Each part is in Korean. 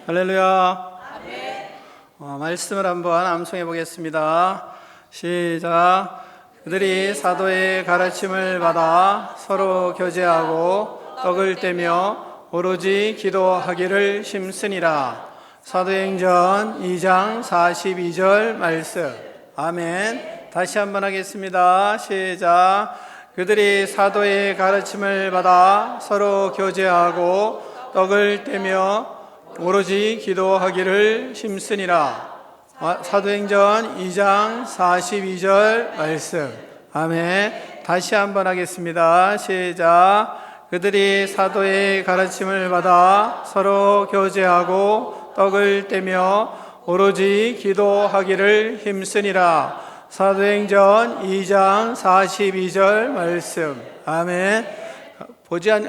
할렐루야. 말씀을 한번 암송해 보겠습니다. 시작. 그들이 사도의 가르침을 받아 서로 교제하고 떡을 떼며 오로지 기도하기를 힘쓰니라. 사도행전 2장 42절 말씀. 아멘. 다시 한번 하겠습니다. 시작. 그들이 사도의 가르침을 받아 서로 교제하고 떡을 떼며 오로지 기도하기를 힘쓰니라. 사도행전 2장 42절 말씀. 아멘. 다시 한번 하겠습니다. 시작. 그들이 사도의 가르침을 받아 서로 교제하고 떡을 떼며 오로지 기도하기를 힘쓰니라. 사도행전 2장 42절 말씀. 아멘.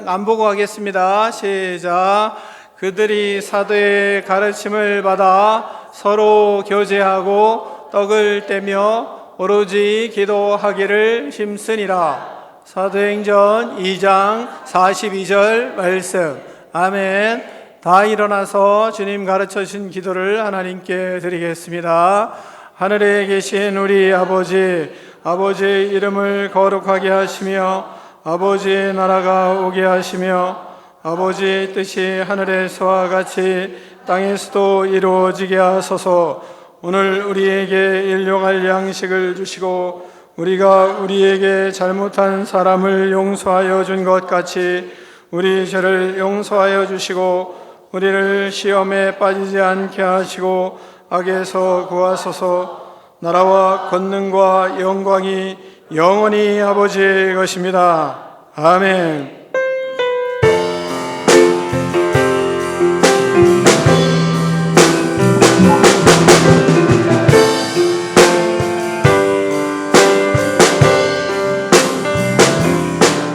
안 보고 하겠습니다. 시작. 그들이 사도의 가르침을 받아 서로 교제하고 떡을 떼며 오로지 기도하기를 힘쓰니라. 사도행전 2장 42절 말씀. 아멘. 다 일어나서 주님 가르쳐 주신 기도를 하나님께 드리겠습니다. 하늘에 계신 우리 아버지, 아버지의 이름을 거룩하게 하시며 아버지의 나라가 오게 하시며 아버지의 뜻이 하늘에서와 같이 땅에서도 이루어지게 하소서. 오늘 우리에게 일용할 양식을 주시고 우리가 우리에게 잘못한 사람을 용서하여 준 것 같이 우리 죄를 용서하여 주시고 우리를 시험에 빠지지 않게 하시고 악에서 구하소서. 나라와 권능과 영광이 영원히 아버지의 것입니다. 아멘.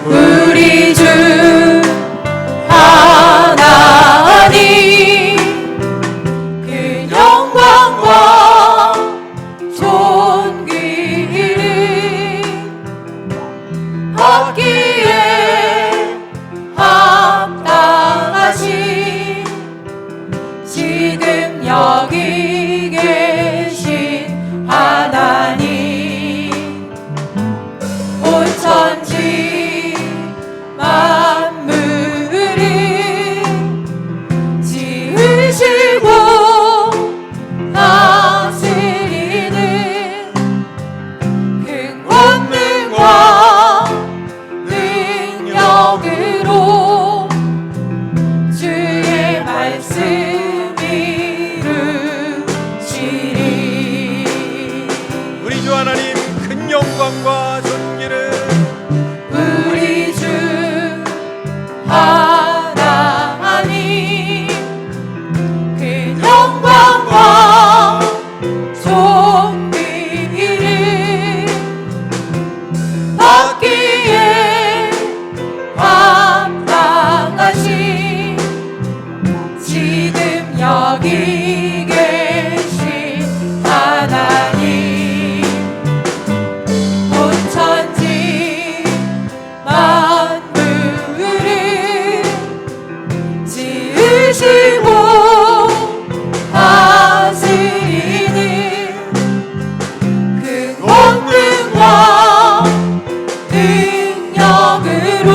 우리 주 하나님 그 영광과 존귀를 받기에 합당하신 지금 여기 계신 하나님 온 천지 만물을 지으시고 다스리는 그 권능과 능력으로 주의 말씀 이루시리. 우리 주 하나님 큰 영광과 존귀를 우리 주 하나님 그 영광과 존귀를 받기에 합당하신 지금 여기 계신 하나님 온 천지 만물을 지으시고 다스리는 그 권능과 능력으로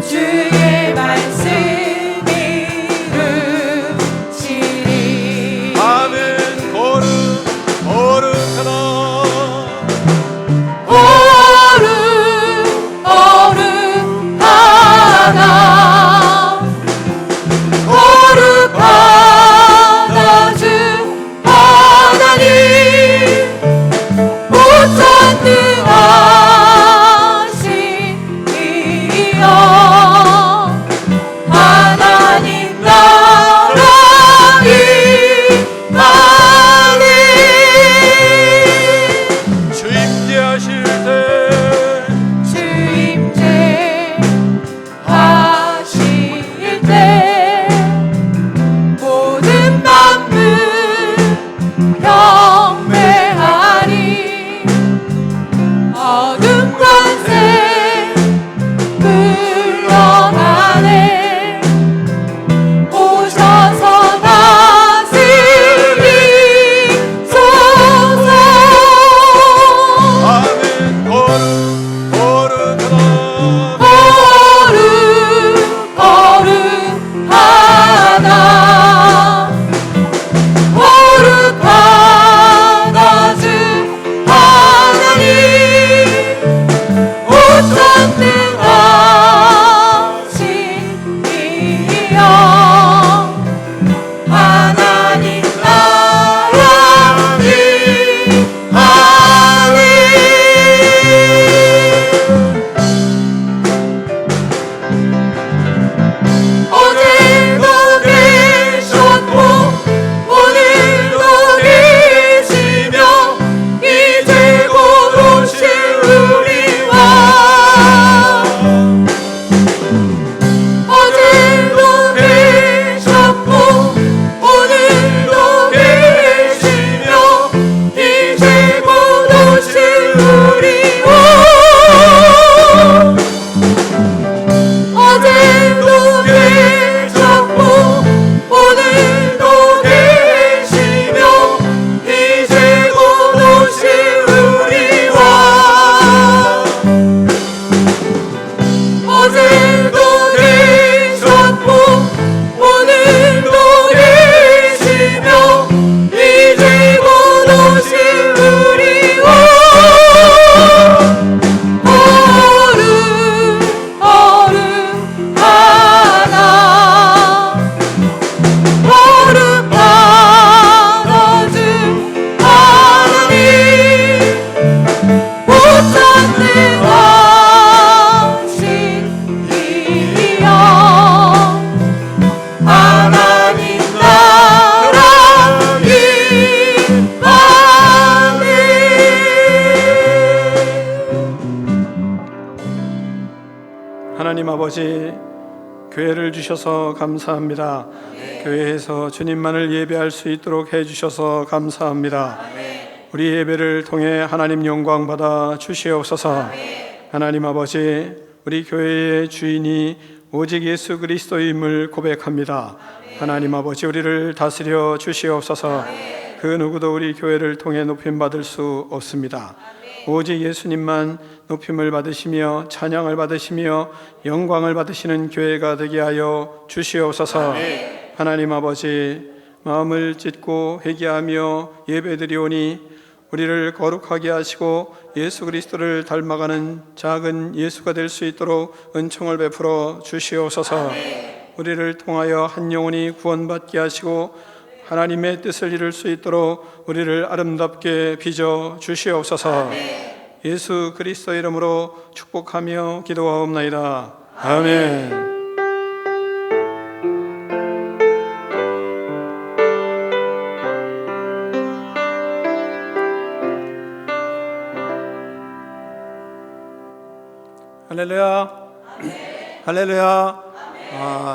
주의 말씀 이루시리. 아버지, 교회를 주셔서 감사합니다. 교회에서 주님만을 예배할 수 있도록 해주셔서 감사합니다. 우리 예배를 통해 하나님 영광 받아 주시옵소서. 하나님 아버지, 우리 교회의 주인이 오직 예수 그리스도임을 고백합니다. 하나님 아버지, 우리를 다스려 주시옵소서. 그 누구도 우리 교회를 통해 높임 받을 수 없습니다. 오직 예수님만 높임을 받으시며 찬양을 받으시며 영광을 받으시는 교회가 되게 하여 주시옵소서. 하나님 아버지, 마음을 찢고 회개하며 예배드리오니 우리를 거룩하게 하시고 예수 그리스도를 닮아가는 작은 예수가 될 수 있도록 은총을 베풀어 주시옵소서. 우리를 통하여 한 영혼이 구원받게 하시고 하나님의 뜻을 이룰 수 있도록 우리를 아름답게 빚어 주시옵소서. 예수 그리스도 이름으로 축복하며 기도하옵나이다. 아멘. 할렐루야. 할렐루야.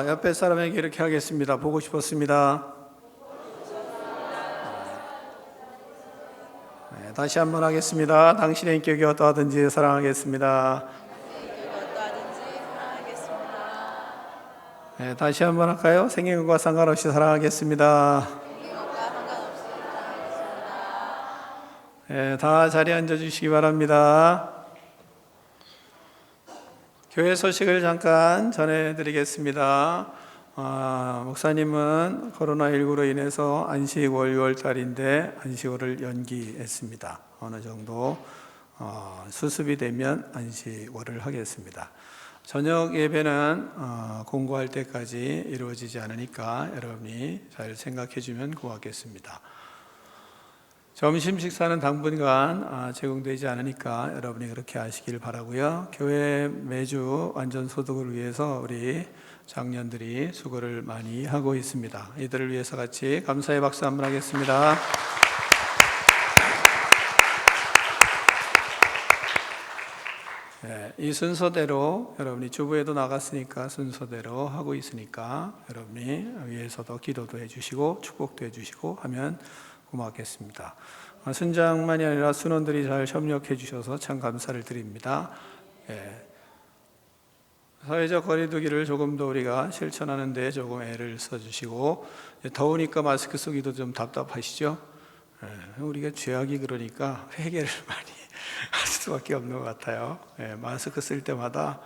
옆에 사람에게 이렇게 하겠습니다. 보고 싶었습니다. 다시 한번 하겠습니다. 당신의 인격이 어떠하든지 사랑하겠습니다. 다시 한번 할까요? 생긴 것과 상관없이 사랑하겠습니다. 다 자리에 앉아주시기 바랍니다. 교회 소식을 잠깐 전해드리겠습니다. 목사님은 코로나19로 인해서 안식 월 6월달인데 안식월을 연기했습니다. 어느 정도 수습이 되면 안식월을 하겠습니다. 저녁 예배는 공고할 때까지 이루어지지 않으니까 여러분이 잘 생각해 주면 고맙겠습니다. 점심 식사는 당분간 제공되지 않으니까 여러분이 그렇게 하시길 바라고요. 교회 매주 완전 소득을 위해서 우리 장년들이 수고를 많이 하고 있습니다. 이들을 위해서 같이 감사의 박수 한번 하겠습니다. 이 순서대로 여러분이 주부에도 나갔으니까 순서대로 하고 있으니까 여러분이 위에서도 기도도 해주시고 축복도 해주시고 하면 고맙겠습니다. 순장만이 아니라 순원들이 잘 협력해 주셔서 참 감사를 드립니다. 사회적 거리두기를 조금 더 우리가 실천하는 데 조금 애를 써주시고, 더우니까 마스크 쓰기도 좀 답답하시죠? 우리가 죄악이 그러니까 회개를 많이 할 수밖에 없는 것 같아요. 마스크 쓸 때마다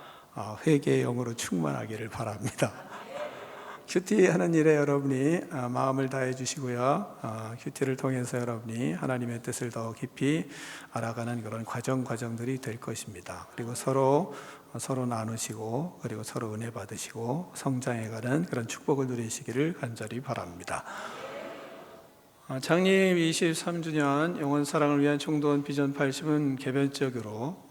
회개의 영으로 충만하기를 바랍니다. 큐티 하는 일에 여러분이 마음을 다해 주시고요. 큐티를 통해서 여러분이 하나님의 뜻을 더 깊이 알아가는 그런 과정들이 될 것입니다. 그리고 서로 나누시고 그리고 서로 은혜 받으시고 성장해가는 그런 축복을 누리시기를 간절히 바랍니다. 창립 23주년 영원 사랑을 위한 총돈 비전 80은 개별적으로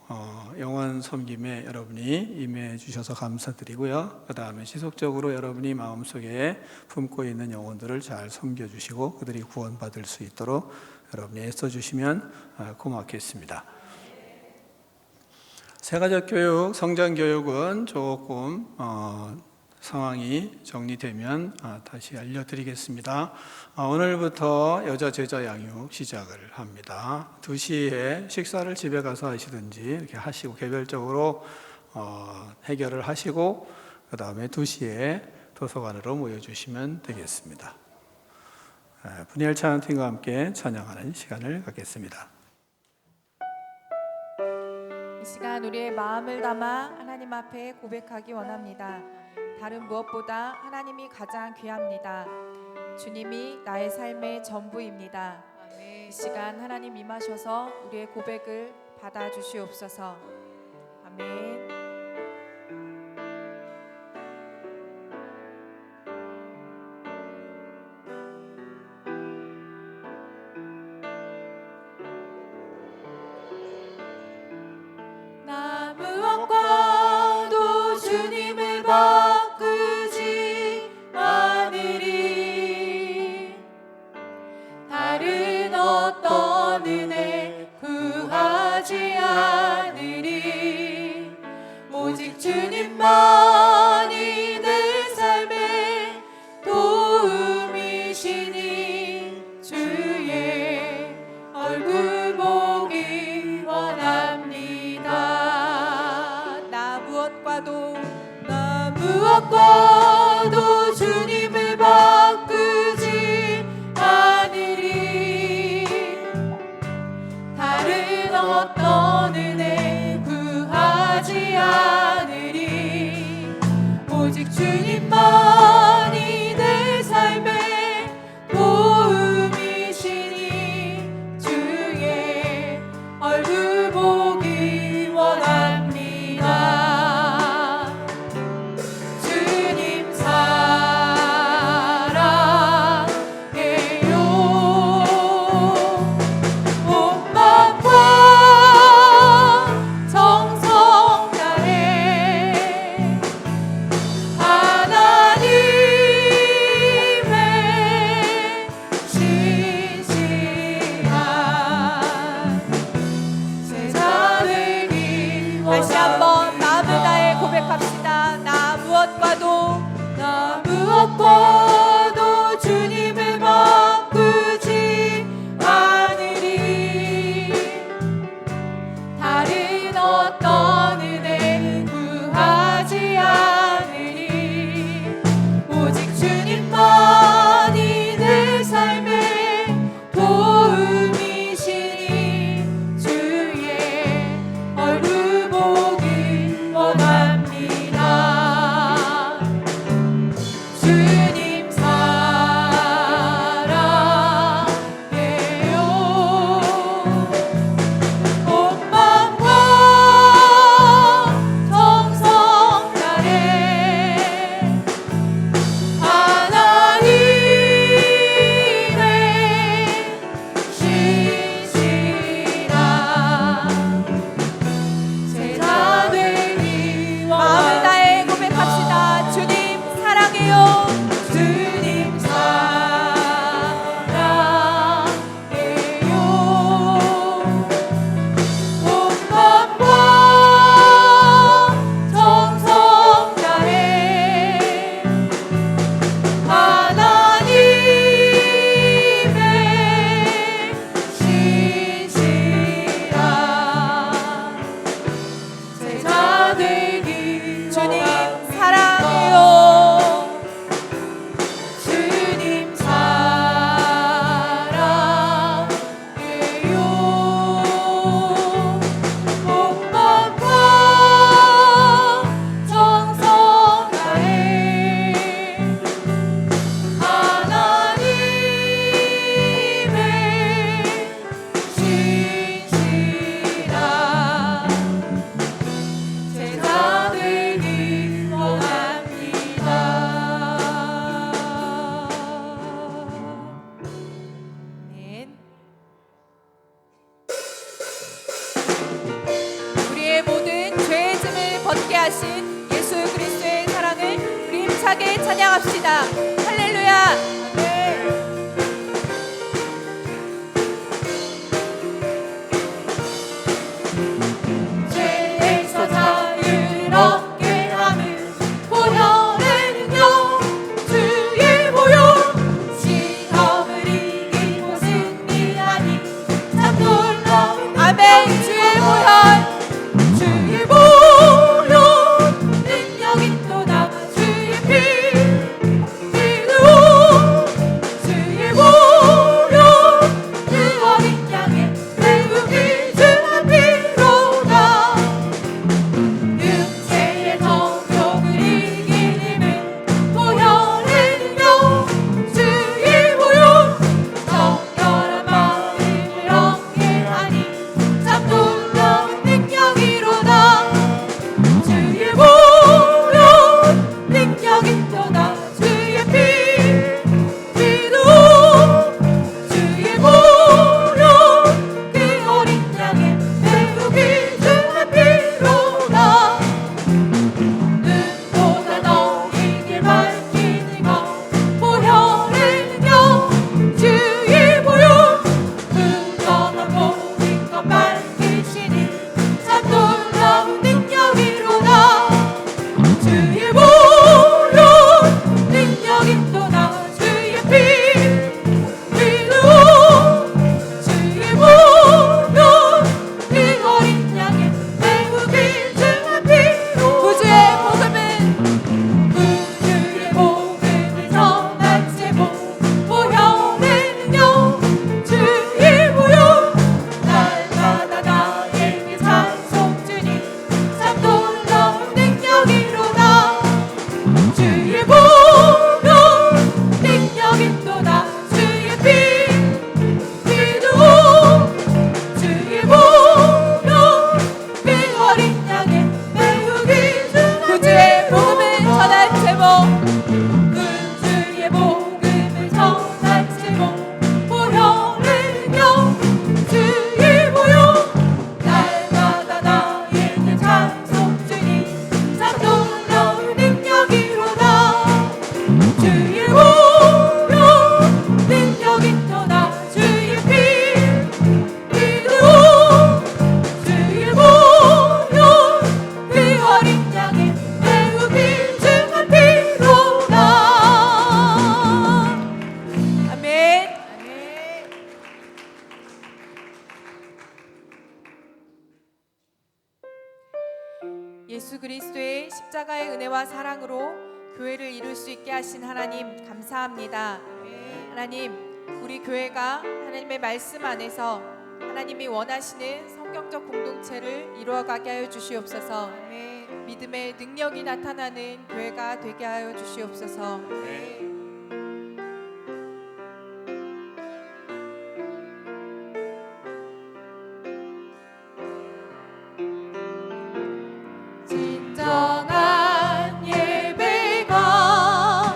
영원 섬김에 여러분이 임해 주셔서 감사드리고요. 그 다음에 지속적으로 여러분이 마음속에 품고 있는 영혼들을 잘 섬겨주시고 그들이 구원받을 수 있도록 여러분이 애써주시면 고맙겠습니다. 세가족 교육, 성장 교육은 조금 상황이 정리되면 다시 알려드리겠습니다. 오늘부터 여자 제자 양육 시작을 합니다. 2시에 식사를 집에 가서 하시든지 이렇게 하시고 개별적으로 해결을 하시고 그 다음에 2시에 도서관으로 모여주시면 되겠습니다. 분열 찬양팀과 함께 찬양하는 시간을 갖겠습니다. 이 시간 우리의 마음을 담아 하나님 앞에 고백하기 원합니다. 다른 무엇보다 하나님이 가장 귀합니다. 주님이 나의 삶의 전부입니다. 이 시간 하나님 임하셔서 우리의 고백을 받아주시옵소서. 아멘. 나 무엇과도 주님을 바꾸지 않으리. 다른 어떤 은혜 구하지 않으리. 무엇과도 주님을 바꾸지 않으리. 다른 어떤 은혜 구하지 않으리. 오직 주님만이 내 삶의 도움이시니 주의 얼굴 보기 원합니다. 주님 사랑해요. 온 마음과 정성 다해 하나님의 신실한 제자 되기 마음을 다해 고백합시다. 주님 사랑해요. 주님 사랑해요. 온 마음과 정성 다해 하나님의 신실한 제자 되기 주님 사랑해요. 주님 사랑해요. 온 마음과 정성 다해 하나님의 신실한 제자 되기 원합니다. 아멘. 우리의 모든 죄의 짐을 벗게 하신 예수 그리스도의 사랑을 우리 힘차게 찬양합시다. 할렐루야. 아멘. 죄에서 자유를 얻게 하는 보혈의 능력 주의 보혈 시험을 이기고 승리하니 참 놀라운 아멘. 주의 보혈 능력이 또다 주의 피 예수 그리스도의 십자가의 은혜와 사랑으로 교회를 이룰 수 있게 하신 하나님 감사합니다. 하나님, 우리 교회가 하나님의 말씀 안에서 하나님이 원하시는 성경적 공동체를 이루어가게 하여 주시옵소서. 믿음의 능력이 나타나는 교회가 되게 하여 주시옵소서. 진정한 예배가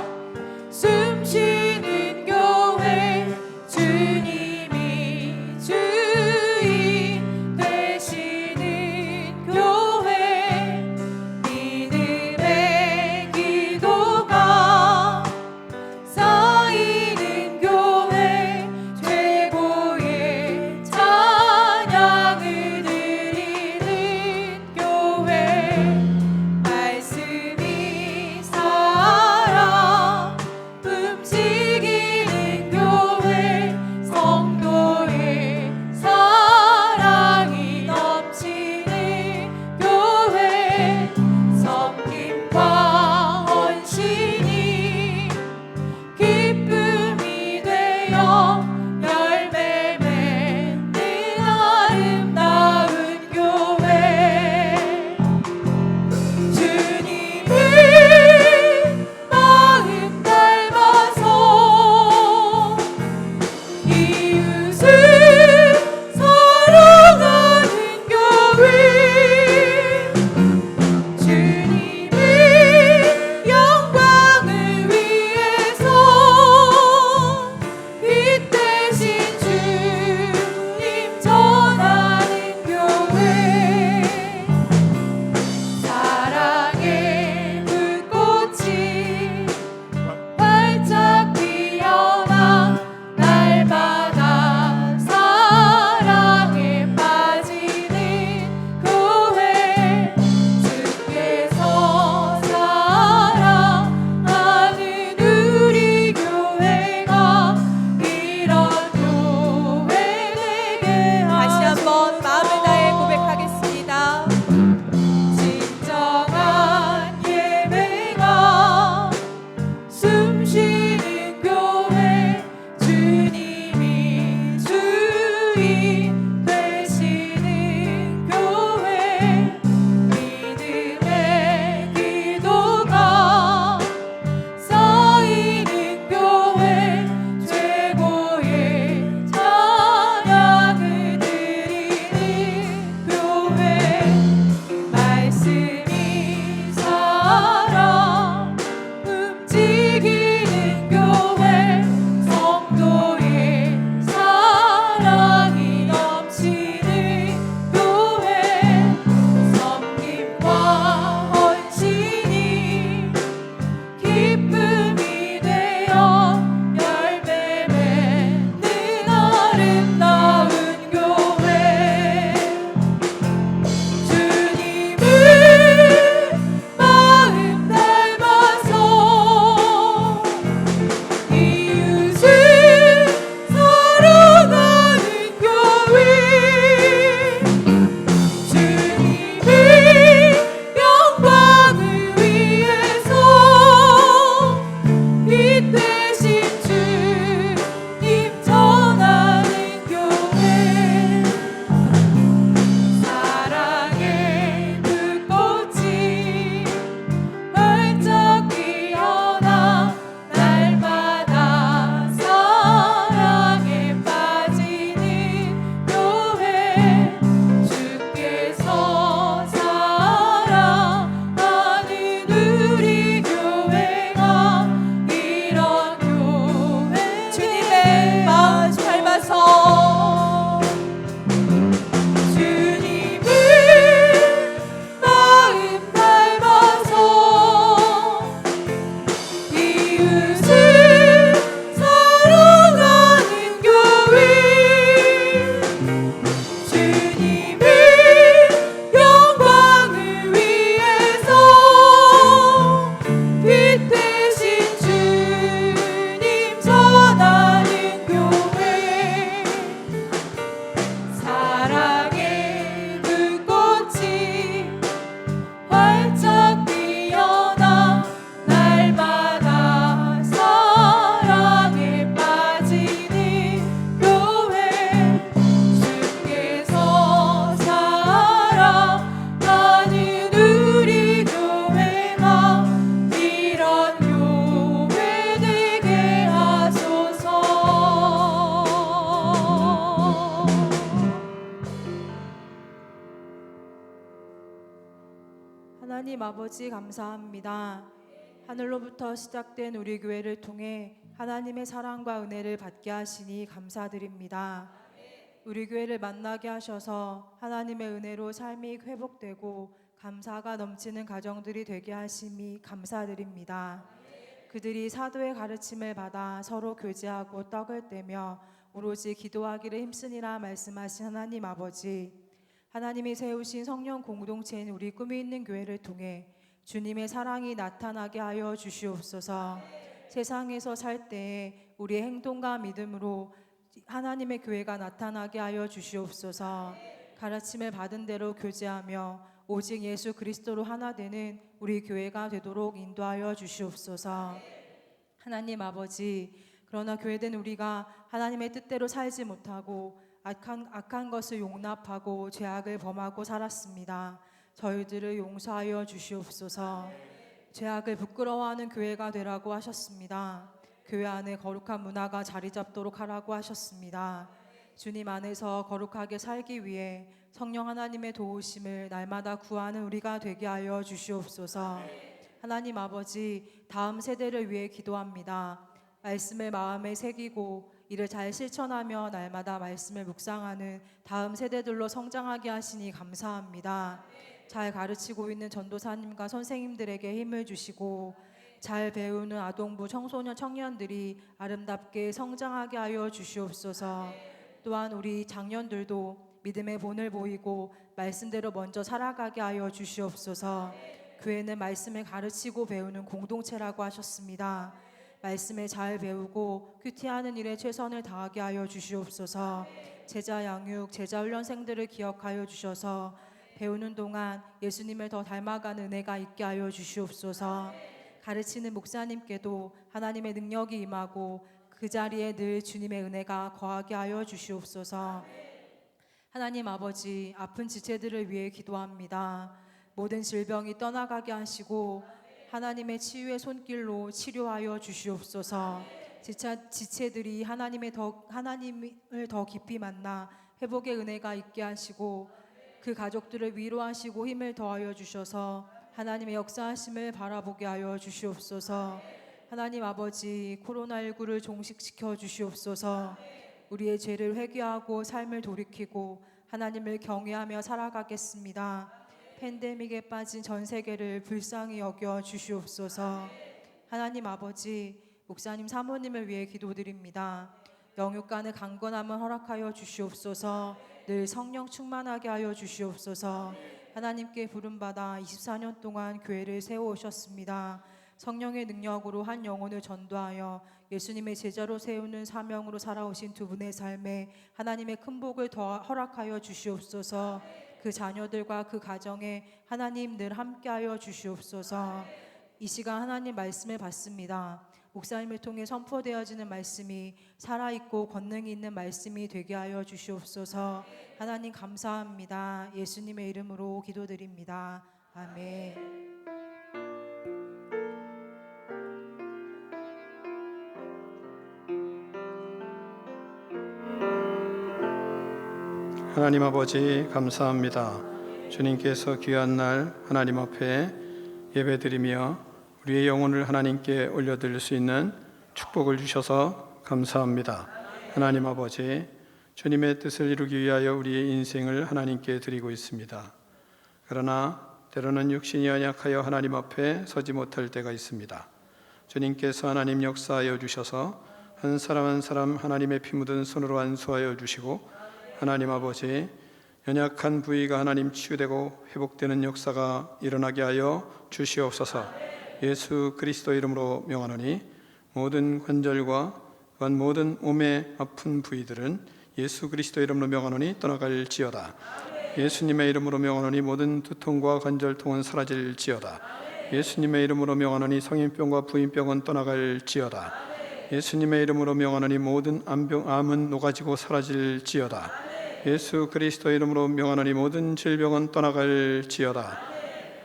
숨쉬는 교회, 주님이 주인 되시는 교회, 믿음의 기도가 쌓이는 교회, 최고의 찬양을 드리는 교회, 말씀이 살아 움직이는 교회, 성도의 사랑이 넘치는 교회, 섬김과 헌신이 기쁨이 되어 열매 맺는 아름다운 교회, 주님의 마음 닮아서 이웃을 사랑하는 교회, 주님의 영광을 위해서 이 하나님 아버지 감사합니다. 하늘로부터 시작된 우리 교회를 통해 하나님의 사랑과 은혜를 받게 하시니 감사드립니다. 우리 교회를 만나게 하셔서 하나님의 은혜로 삶이 회복되고 감사가 넘치는 가정들이 되게 하심이 감사드립니다. 그들이 사도의 가르침을 받아 서로 교제하고 떡을 떼며 오로지 기도하기를 힘쓰니라 말씀하신 하나님 아버지, 하나님이 세우신 성령 공동체인 우리 꿈이 있는 교회를 통해 주님의 사랑이 나타나게 하여 주시옵소서. 세상에서 살 때에 우리의 행동과 믿음으로 하나님의 교회가 나타나게 하여 주시옵소서. 가르침을 받은 대로 교제하며 오직 예수 그리스도로 하나 되는 우리 교회가 되도록 인도하여 주시옵소서. 하나님 아버지, 그러나 교회된 우리가 하나님의 뜻대로 살지 못하고 악한 것을 용납하고 죄악을 범하고 살았습니다. 저희들을 용서하여 주시옵소서. 죄악을 부끄러워하는 교회가 되라고 하셨습니다. 교회 안에 거룩한 문화가 자리 잡도록 하라고 하셨습니다. 주님 안에서 거룩하게 살기 위해 성령 하나님의 도우심을 날마다 구하는 우리가 되게 하여 주시옵소서. 하나님 아버지, 다음 세대를 위해 기도합니다. 말씀을 마음에 새기고 이를 잘 실천하며 날마다 말씀을 묵상하는 다음 세대들로 성장하게 하시니 감사합니다. 잘 가르치고 있는 전도사님과 선생님들에게 힘을 주시고 잘 배우는 아동부 청소년 청년들이 아름답게 성장하게 하여 주시옵소서. 또한 우리 장년들도 믿음의 본을 보이고 말씀대로 먼저 살아가게 하여 주시옵소서. 교회는 말씀을 가르치고 배우는 공동체라고 하셨습니다. 말씀을 잘 배우고 큐티하는 일에 최선을 다하게 하여 주시옵소서. 제자 양육, 제자 훈련생들을 기억하여 주셔서 배우는 동안 예수님을 더 닮아가는 은혜가 있게 하여 주시옵소서. 가르치는 목사님께도 하나님의 능력이 임하고 그 자리에 늘 주님의 은혜가 거하게 하여 주시옵소서. 하나님 아버지, 아픈 지체들을 위해 기도합니다. 모든 질병이 떠나가게 하시고 하나님의 치유의 손길로 치료하여 주시옵소서. 지체들이 하나님을 더 깊이 만나 회복의 은혜가 있게 하시고 그 가족들을 위로하시고 힘을 더하여 주셔서 하나님의 역사하심을 바라보게 하여 주시옵소서. 하나님 아버지, 코로나19를 종식시켜 주시옵소서. 우리의 죄를 회개하고 삶을 돌이키고 하나님을 경외하며 살아가겠습니다. 팬데믹에 빠진 전 세계를 불쌍히 여겨 주시옵소서. 하나님 아버지, 목사님 사모님을 위해 기도드립니다. 영육간의 강건함을 허락하여 주시옵소서. 늘 성령 충만하게 하여 주시옵소서. 하나님께 부름받아 24년 동안 교회를 세워오셨습니다. 성령의 능력으로 한 영혼을 전도하여 예수님의 제자로 세우는 사명으로 살아오신 두 분의 삶에 하나님의 큰 복을 더 허락하여 주시옵소서. 그 자녀들과 그 가정에 하나님 늘 함께하여 주시옵소서. 이 시간 하나님 말씀을 받습니다. 목사님을 통해 선포되어지는 말씀이 살아있고 권능이 있는 말씀이 되게 하여 주시옵소서. 하나님 감사합니다. 예수님의 이름으로 기도드립니다. 아멘. 하나님 아버지 감사합니다. 주님께서 귀한 날 하나님 앞에 예배드리며 우리의 영혼을 하나님께 올려드릴 수 있는 축복을 주셔서 감사합니다. 하나님 아버지, 주님의 뜻을 이루기 위하여 우리의 인생을 하나님께 드리고 있습니다. 그러나 때로는 육신이 연약하여 하나님 앞에 서지 못할 때가 있습니다. 주님께서 하나님 역사하여 주셔서 한 사람 한 사람 하나님의 피 묻은 손으로 안수하여 주시고 하나님 아버지, 연약한 부위가 하나님 치유되고 회복되는 역사가 일어나게 하여 주시옵소서. 예수 그리스도 이름으로 명하노니 모든 관절과 또한 모든 몸의 아픈 부위들은 예수 그리스도 이름으로 명하노니 떠나갈지어다. 예수님의 이름으로 명하노니 모든 두통과 관절통은 사라질지어다. 예수님의 이름으로 명하노니 성인병과 부인병은 떠나갈지어다. 예수님의 이름으로 명하노니 모든 암은 녹아지고 사라질지어다. 예수 그리스도 이름으로 명하노니 모든 질병은 떠나갈지어다.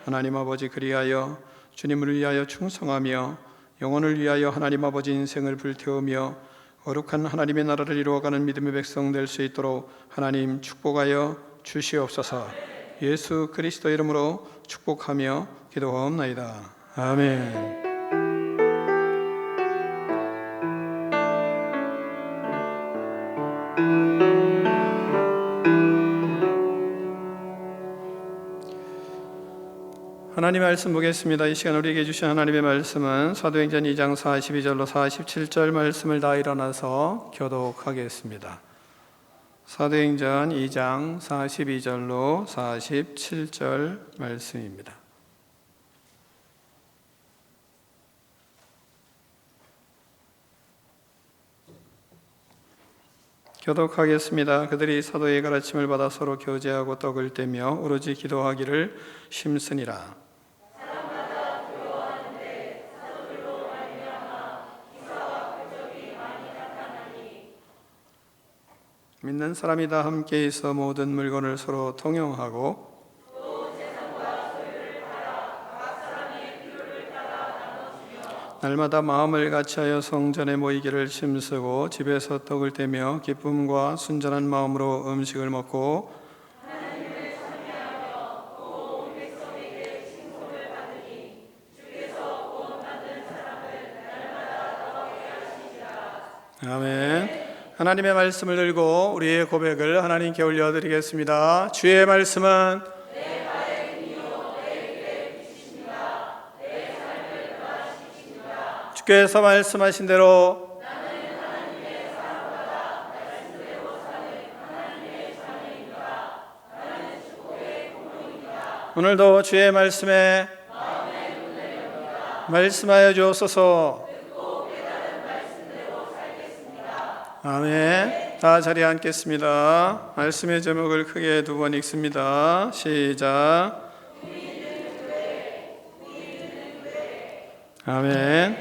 하나님 아버지, 그리하여 주님을 위하여 충성하며 영혼을 위하여 하나님 아버지 인생을 불태우며 거룩한 하나님의 나라를 이루어가는 믿음의 백성 될 수 있도록 하나님 축복하여 주시옵소서. 예수 그리스도 이름으로 축복하며 기도하옵나이다. 아멘. 하나님의 말씀 보겠습니다. 이 시간 우리에게 주신 하나님의 말씀은 사도행전 2장 42절로 47절 말씀을 다 일어나서 교독하겠습니다. 사도행전 2장 42절로 47절 말씀입니다. 교독하겠습니다. 그들이 사도의 가르침을 받아 서로 교제하고 떡을 떼며 오로지 기도하기를 힘쓰니라. 믿는 사람이 다 함께 있어 모든 물건을 서로 통용하고 날마다 마음을 같이하여 성전에 모이기를 힘쓰고 집에서 떡을 떼며 기쁨과 순전한 마음으로 음식을 먹고 아멘. 하나님의 말씀을 들고 우리의 고백을 하나님께 올려드리겠습니다. 주의 말씀은 주께서 말씀하신 대로 오늘도 주의 말씀에 말씀하여 주옵소서. 아멘. 다 자리에 앉겠습니다. 말씀의 제목을 크게 두 번 읽습니다. 시작. 아멘.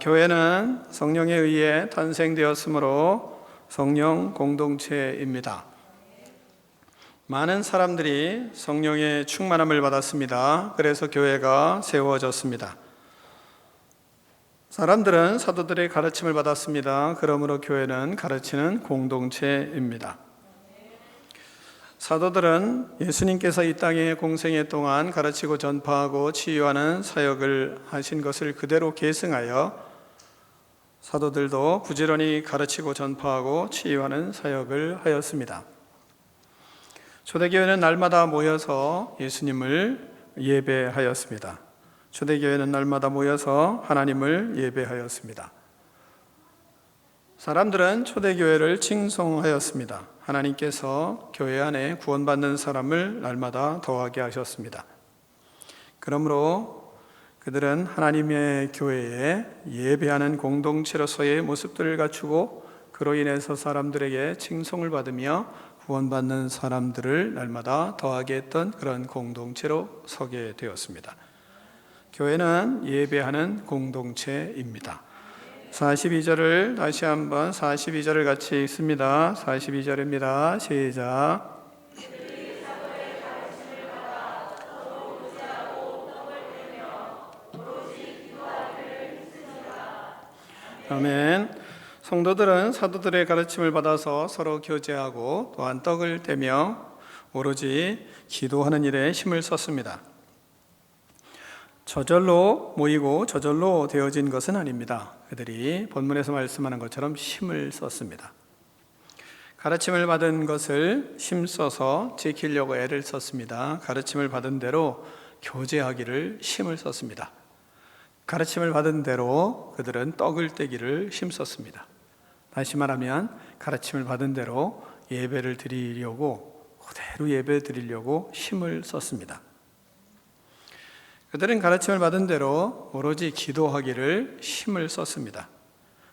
교회는 성령에 의해 탄생되었으므로 성령 공동체입니다. 많은 사람들이 성령의 충만함을 받았습니다. 그래서 교회가 세워졌습니다. 사람들은 사도들의 가르침을 받았습니다. 그러므로 교회는 가르치는 공동체입니다. 사도들은 예수님께서 이 땅의 공생애 동안 가르치고 전파하고 치유하는 사역을 하신 것을 그대로 계승하여 사도들도 부지런히 가르치고 전파하고 치유하는 사역을 하였습니다. 초대교회는 날마다 모여서 예수님을 예배하였습니다. 초대교회는 날마다 모여서 하나님을 예배하였습니다. 사람들은 초대교회를 칭송하였습니다. 하나님께서 교회 안에 구원받는 사람을 날마다 더하게 하셨습니다. 그러므로 그들은 하나님의 교회에 예배하는 공동체로서의 모습들을 갖추고 그로 인해서 사람들에게 칭송을 받으며 구원받는 사람들을 날마다 더하게 했던 그런 공동체로 서게 되었습니다. 교회는 예배하는 공동체입니다. 42절을 다시 한번 42절을 같이 읽습니다. 42절입니다. 시작. 아멘. 성도들은 사도들의 가르침을 받아서 서로 교제하고 또한 떡을 떼며 오로지 기도하는 일에 힘을 썼습니다. 저절로 모이고 저절로 되어진 것은 아닙니다. 그들이 본문에서 말씀하는 것처럼 힘을 썼습니다. 가르침을 받은 것을 힘써서 지키려고 애를 썼습니다. 가르침을 받은 대로 교제하기를 힘을 썼습니다. 가르침을 받은 대로 그들은 떡을 떼기를 힘썼습니다. 다시 말하면 가르침을 받은 대로 예배를 드리려고 그대로 예배 드리려고 힘을 썼습니다. 그들은 가르침을 받은 대로 오로지 기도하기를 힘을 썼습니다.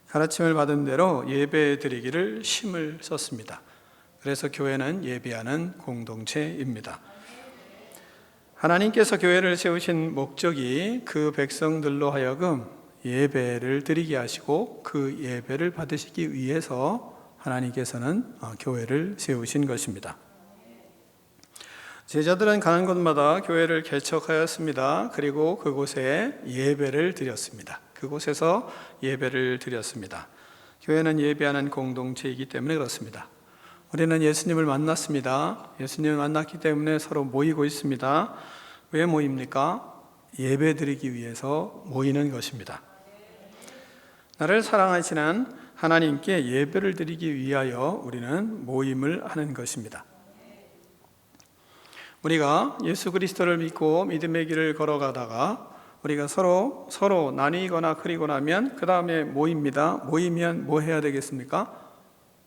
가르침을 받은 대로 예배 드리기를 힘을 썼습니다. 그래서 교회는 예배하는 공동체입니다. 하나님께서 교회를 세우신 목적이 그 백성들로 하여금 예배를 드리게 하시고 그 예배를 받으시기 위해서 하나님께서는 교회를 세우신 것입니다. 제자들은 가는 곳마다 교회를 개척하였습니다. 그리고 그곳에 예배를 드렸습니다. 그곳에서 예배를 드렸습니다. 교회는 예배하는 공동체이기 때문에 그렇습니다. 우리는 예수님을 만났습니다. 예수님을 만났기 때문에 서로 모이고 있습니다. 왜 모입니까? 예배드리기 위해서 모이는 것입니다. 나를 사랑하시는 하나님께 예배를 드리기 위하여 우리는 모임을 하는 것입니다. 우리가 예수 그리스도를 믿고 믿음의 길을 걸어가다가 우리가 서로 나뉘거나 그리고 나면 그 다음에 모입니다. 모이면 뭐 해야 되겠습니까?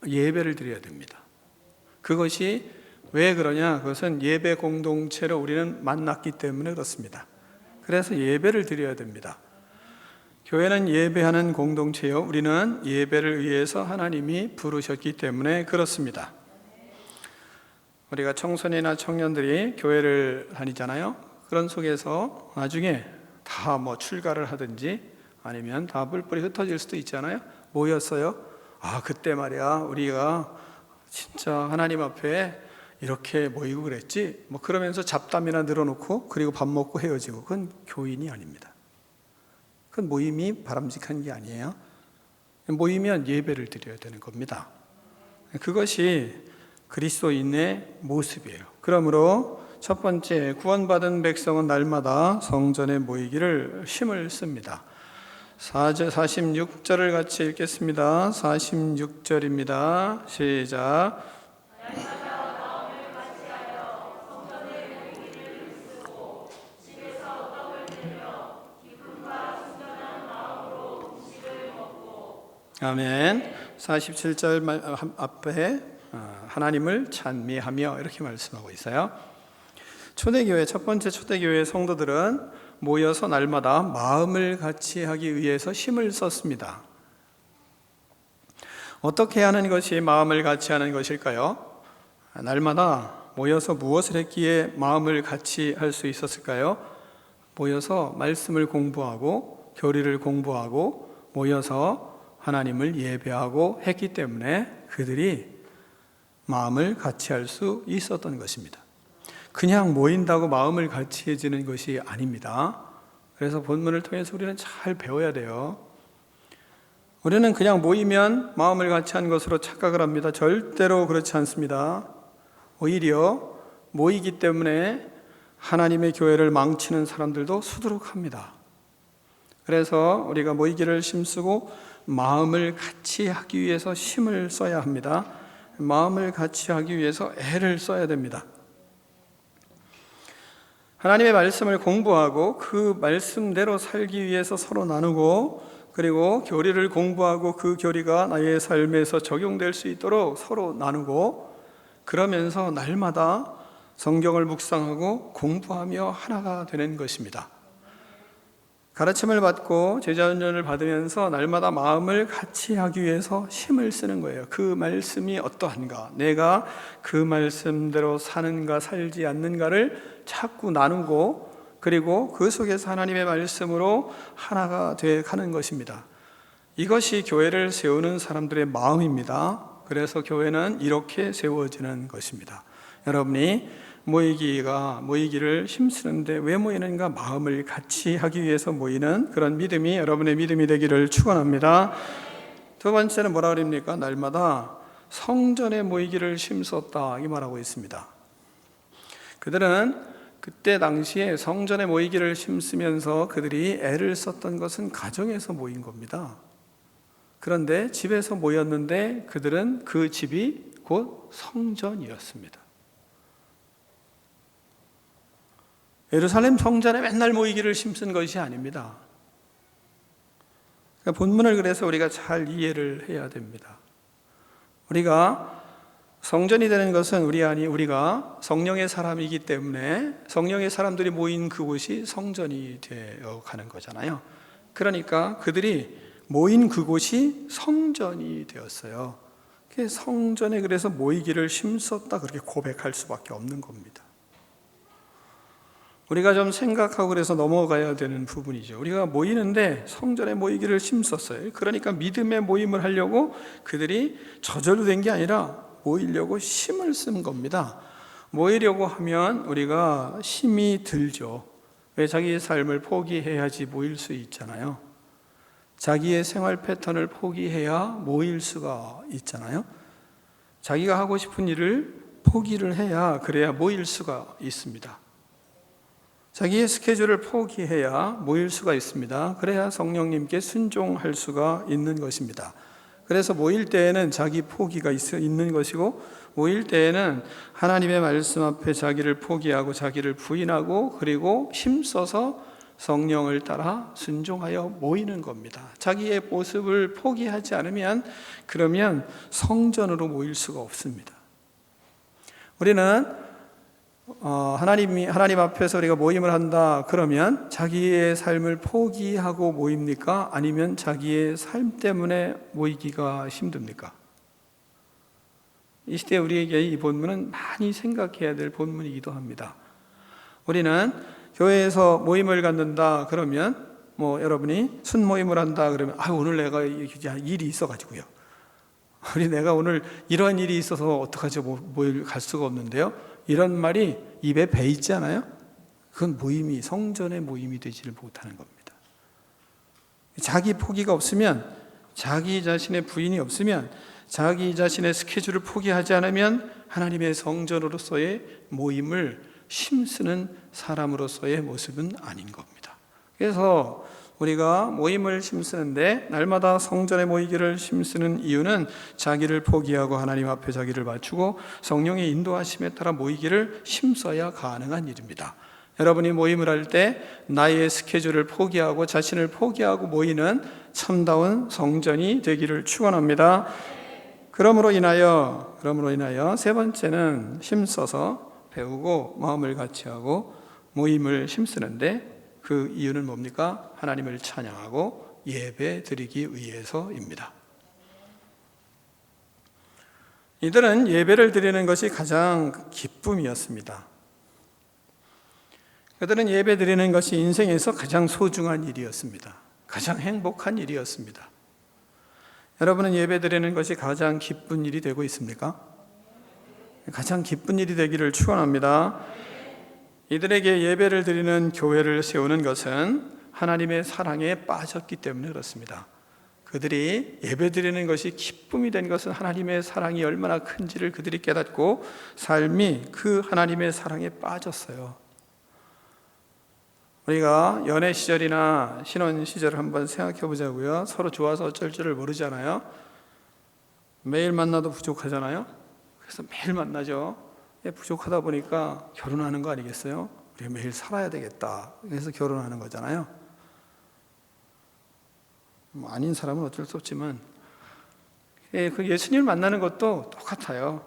예배를 드려야 됩니다. 그것이 왜 그러냐? 그것은 예배 공동체로 우리는 만났기 때문에 그렇습니다. 그래서 예배를 드려야 됩니다. 교회는 예배하는 공동체요. 우리는 예배를 위해서 하나님이 부르셨기 때문에 그렇습니다. 우리가 청소년이나 청년들이 교회를 다니잖아요. 그런 속에서 나중에 다 뭐 출가를 하든지 아니면 다 뿔뿔이 흩어질 수도 있잖아요. 뭐였어요? 그때 말이야 우리가 진짜 하나님 앞에 이렇게 모이고 그랬지. 뭐 그러면서 잡담이나 늘어놓고 그리고 밥 먹고 헤어지고, 그건 교인이 아닙니다. 그건 모임이 바람직한 게 아니에요. 모이면 예배를 드려야 되는 겁니다. 그것이 그리스도인의 모습이에요. 그러므로 첫 번째, 구원받은 백성은 날마다 성전에 모이기를 힘을 씁니다. 46절을 같이 읽겠습니다. 46절입니다. 시작. 아멘. 47절 앞에 하나님을 찬미하며 이렇게 말씀하고 있어요. 초대교회, 첫 번째 초대교회 성도들은 모여서 날마다 마음을 같이 하기 위해서 힘을 썼습니다. 어떻게 하는 것이 마음을 같이 하는 것일까요? 날마다 모여서 무엇을 했기에 마음을 같이 할 수 있었을까요? 모여서 말씀을 공부하고 교리를 공부하고 모여서 하나님을 예배하고 했기 때문에 그들이 마음을 같이 할 수 있었던 것입니다. 그냥 모인다고 마음을 같이 해지는 것이 아닙니다. 그래서 본문을 통해서 우리는 잘 배워야 돼요. 우리는 그냥 모이면 마음을 같이 한 것으로 착각을 합니다. 절대로 그렇지 않습니다. 오히려 모이기 때문에 하나님의 교회를 망치는 사람들도 수두룩합니다. 그래서 우리가 모이기를 힘쓰고 마음을 같이 하기 위해서 힘을 써야 합니다. 마음을 같이 하기 위해서 애를 써야 됩니다. 하나님의 말씀을 공부하고 그 말씀대로 살기 위해서 서로 나누고, 그리고 교리를 공부하고 그 교리가 나의 삶에서 적용될 수 있도록 서로 나누고, 그러면서 날마다 성경을 묵상하고 공부하며 하나가 되는 것입니다. 가르침을 받고 제자훈련을 받으면서 날마다 마음을 같이 하기 위해서 힘을 쓰는 거예요. 그 말씀이 어떠한가, 내가 그 말씀대로 사는가 살지 않는가를 자꾸 나누고, 그리고 그 속에서 하나님의 말씀으로 하나가 돼 가는 것입니다. 이것이 교회를 세우는 사람들의 마음입니다. 그래서 교회는 이렇게 세워지는 것입니다. 여러분이 모이기를 힘쓰는데 왜 모이는가? 마음을 같이 하기 위해서 모이는 그런 믿음이 여러분의 믿음이 되기를 축원합니다. 두 번째는 뭐라 그럽니까? 날마다 성전에 모이기를 힘썼다, 이 말하고 있습니다. 그들은 그때 당시에 성전에 모이기를 힘쓰면서 그들이 애를 썼던 것은 가정에서 모인 겁니다. 그런데 집에서 모였는데 그들은 그 집이 곧 성전이었습니다. 예루살렘 성전에 맨날 모이기를 힘쓴 것이 아닙니다. 본문을 그래서 우리가 잘 이해를 해야 됩니다. 우리가 성전이 되는 것은 우리가 성령의 사람이기 때문에 성령의 사람들이 모인 그곳이 성전이 되어 가는 거잖아요. 그러니까 그들이 모인 그곳이 성전이 되었어요. 성전에 그래서 모이기를 힘썼다, 그렇게 고백할 수밖에 없는 겁니다. 우리가 좀 생각하고 그래서 넘어가야 되는 부분이죠. 우리가 모이는데 성전에 모이기를 힘썼어요. 그러니까 믿음의 모임을 하려고 그들이 저절로 된 게 아니라 모이려고 힘을 쓴 겁니다. 모이려고 하면 우리가 힘이 들죠. 왜? 자기의 삶을 포기해야지 모일 수 있잖아요. 자기의 생활 패턴을 포기해야 모일 수가 있잖아요. 자기가 하고 싶은 일을 포기를 해야 그래야 모일 수가 있습니다. 자기의 스케줄을 포기해야 모일 수가 있습니다. 그래야 성령님께 순종할 수가 있는 것입니다. 그래서 모일 때에는 자기 포기가 있는 것이고, 모일 때에는 하나님의 말씀 앞에 자기를 포기하고 자기를 부인하고 그리고 힘써서 성령을 따라 순종하여 모이는 겁니다. 자기의 모습을 포기하지 않으면 그러면 성전으로 모일 수가 없습니다. 우리는 하나님 앞에서 우리가 모임을 한다 그러면 자기의 삶을 포기하고 모입니까? 아니면 자기의 삶 때문에 모이기가 힘듭니까? 이 시대에 우리에게 이 본문은 많이 생각해야 될 본문이기도 합니다. 우리는 교회에서 모임을 갖는다 그러면 여러분이 순모임을 한다 그러면 오늘 내가 일이 있어가지고요. 내가 오늘 이런 일이 있어서 어떡하죠? 모임 갈 수가 없는데요. 이런 말이 입에 배 있지 않아요? 그건 모임이 성전의 모임이 되지를 못하는 겁니다. 자기 포기가 없으면, 자기 자신의 부인이 없으면, 자기 자신의 스케줄을 포기하지 않으면 하나님의 성전으로서의 모임을 힘쓰는 사람으로서의 모습은 아닌 겁니다. 그래서 우리가 모임을 힘쓰는데 날마다 성전에 모이기를 힘쓰는 이유는 자기를 포기하고 하나님 앞에 자기를 맞추고 성령의 인도하심에 따라 모이기를 힘써야 가능한 일입니다. 여러분이 모임을 할 때 나의 스케줄을 포기하고 자신을 포기하고 모이는 참다운 성전이 되기를 축원합니다. 그러므로 인하여 세 번째는 힘써서 배우고 마음을 같이하고 모임을 힘쓰는데 그 이유는 뭡니까? 하나님을 찬양하고 예배 드리기 위해서입니다. 이들은 예배를 드리는 것이 가장 기쁨이었습니다. 그들은 예배 드리는 것이 인생에서 가장 소중한 일이었습니다. 가장 행복한 일이었습니다. 여러분은 예배 드리는 것이 가장 기쁜 일이 되고 있습니까? 가장 기쁜 일이 되기를 축원합니다. 이들에게 예배를 드리는 교회를 세우는 것은 하나님의 사랑에 빠졌기 때문에 그렇습니다. 그들이 예배 드리는 것이 기쁨이 된 것은 하나님의 사랑이 얼마나 큰지를 그들이 깨닫고 삶이 그 하나님의 사랑에 빠졌어요. 우리가 연애 시절이나 신혼 시절을 한번 생각해 보자고요. 서로 좋아서 어쩔 줄을 모르잖아요. 매일 만나도 부족하잖아요. 그래서 매일 만나죠. 부족하다 보니까 결혼하는 거 아니겠어요? 우리가 매일 살아야 되겠다. 그래서 결혼하는 거잖아요. 아닌 사람은 어쩔 수 없지만 그 예수님을 만나는 것도 똑같아요.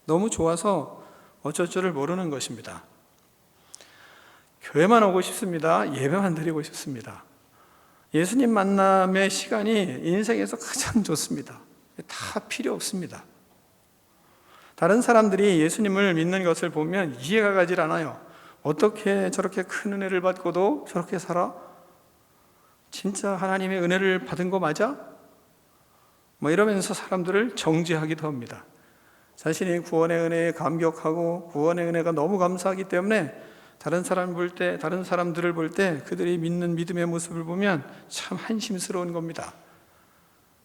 너무 좋아서 어쩔 줄을 모르는 것입니다. 교회만 오고 싶습니다. 예배만 드리고 싶습니다. 예수님 만남의 시간이 인생에서 가장 좋습니다. 다 필요 없습니다. 다른 사람들이 예수님을 믿는 것을 보면 이해가 가질 않아요. 어떻게 저렇게 큰 은혜를 받고도 저렇게 살아? 진짜 하나님의 은혜를 받은 거 맞아? 이러면서 사람들을 정죄하기도 합니다. 자신이 구원의 은혜에 감격하고 구원의 은혜가 너무 감사하기 때문에 다른 사람들을 볼 때 그들이 믿는 믿음의 모습을 보면 참 한심스러운 겁니다.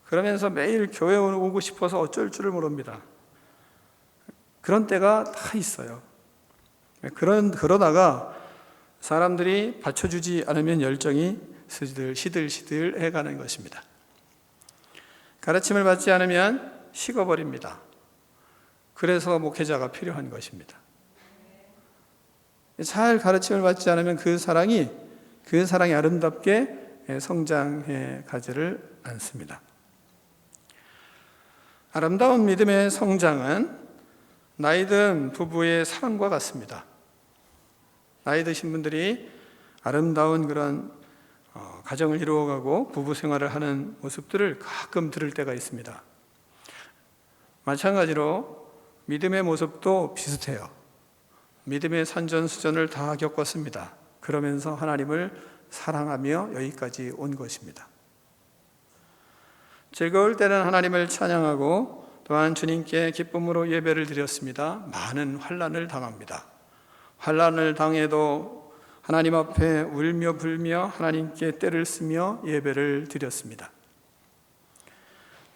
그러면서 매일 교회 오고 싶어서 어쩔 줄을 모릅니다. 그런 때가 다 있어요. 그러다가 사람들이 받쳐주지 않으면 열정이 시들시들 해가는 것입니다. 가르침을 받지 않으면 식어버립니다. 그래서 목회자가 필요한 것입니다. 잘 가르침을 받지 않으면 그 사랑이 아름답게 성장해 가지를 않습니다. 아름다운 믿음의 성장은 나이 든 부부의 사랑과 같습니다. 나이 드신 분들이 아름다운 그런 가정을 이루어가고 부부 생활을 하는 모습들을 가끔 들을 때가 있습니다. 마찬가지로 믿음의 모습도 비슷해요. 믿음의 산전수전을 다 겪었습니다. 그러면서 하나님을 사랑하며 여기까지 온 것입니다. 즐거울 때는 하나님을 찬양하고 또한 주님께 기쁨으로 예배를 드렸습니다. 많은 환난을 당합니다. 환난을 당해도 하나님 앞에 울며 불며 하나님께 떼를 쓰며 예배를 드렸습니다.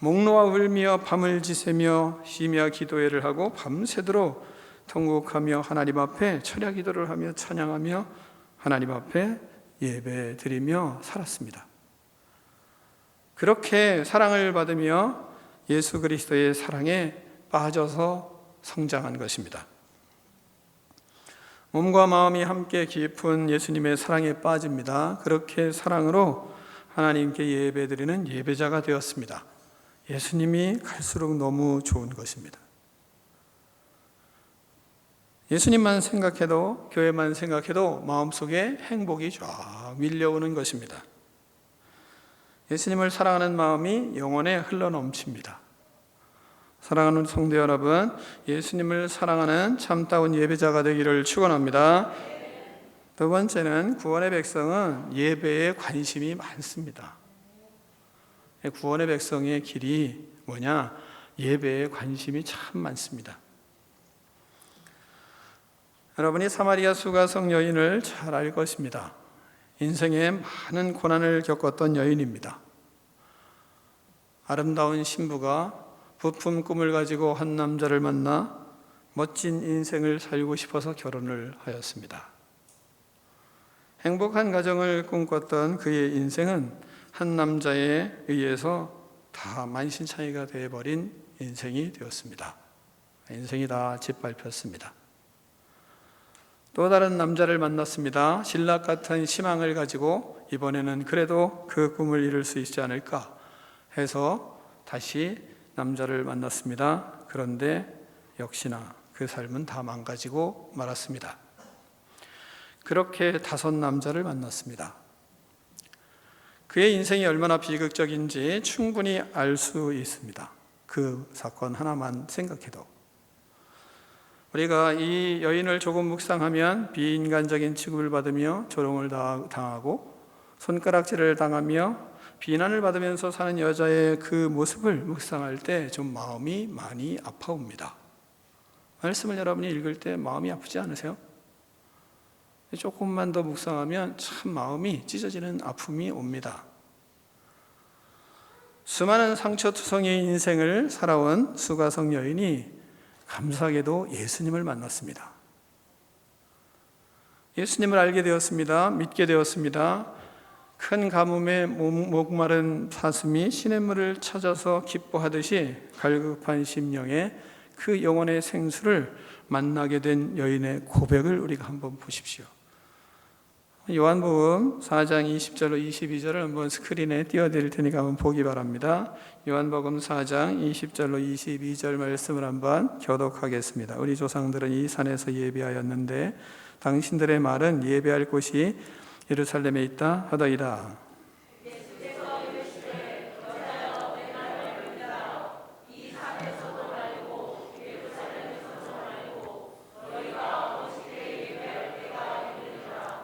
목놓아 울며 밤을 지새며 쉬며 기도회를 하고 밤새도록 통곡하며 하나님 앞에 철야 기도를 하며 찬양하며 하나님 앞에 예배 드리며 살았습니다. 그렇게 사랑을 받으며 예수 그리스도의 사랑에 빠져서 성장한 것입니다. 몸과 마음이 함께 깊은 예수님의 사랑에 빠집니다. 그렇게 사랑으로 하나님께 예배드리는 예배자가 되었습니다. 예수님이 갈수록 너무 좋은 것입니다. 예수님만 생각해도, 교회만 생각해도 마음속에 행복이 쫙 밀려오는 것입니다. 예수님을 사랑하는 마음이 영혼에 흘러넘칩니다. 사랑하는 성도 여러분, 예수님을 사랑하는 참다운 예배자가 되기를 축원합니다. 두 번째는 구원의 백성은 예배에 관심이 많습니다. 구원의 백성의 길이 뭐냐? 예배에 관심이 참 많습니다. 여러분이 사마리아 수가성 여인을 잘 알 것입니다. 인생에 많은 고난을 겪었던 여인입니다. 아름다운 신부가 부푼 꿈을 가지고 한 남자를 만나 멋진 인생을 살고 싶어서 결혼을 하였습니다. 행복한 가정을 꿈꿨던 그의 인생은 한 남자에 의해서 다 만신창이가 되어버린 인생이 되었습니다. 인생이 다 짓밟혔습니다. 또 다른 남자를 만났습니다. 신락 같은 희망을 가지고 이번에는 그래도 그 꿈을 이룰 수 있지 않을까 해서 다시 남자를 만났습니다. 그런데 역시나 그 삶은 다 망가지고 말았습니다. 그렇게 5 남자를 만났습니다. 그의 인생이 얼마나 비극적인지 충분히 알 수 있습니다. 그 사건 하나만 생각해도. 우리가 이 여인을 조금 묵상하면 비인간적인 취급을 받으며 조롱을 당하고 손가락질을 당하며 비난을 받으면서 사는 여자의 그 모습을 묵상할 때 좀 마음이 많이 아파옵니다. 말씀을 여러분이 읽을 때 마음이 아프지 않으세요? 조금만 더 묵상하면 참 마음이 찢어지는 아픔이 옵니다. 수많은 상처투성이의 인생을 살아온 수가성 여인이 감사하게도 예수님을 만났습니다. 예수님을 알게 되었습니다. 믿게 되었습니다. 큰 가뭄에 목마른 사슴이 시냇물을 찾아서 기뻐하듯이 갈급한 심령에 그 영혼의 생수를 만나게 된 여인의 고백을 우리가 한번 보십시오. 요한복음 4장 20절로 22절을 한번 스크린에 띄워드릴 테니까 한번 보기 바랍니다. 요한복음 4장 20절로 22절 말씀을 한번 교독하겠습니다. 우리 조상들은 이 산에서 예배하였는데 당신들의 말은 예배할 곳이 예루살렘에 있다 하더이다.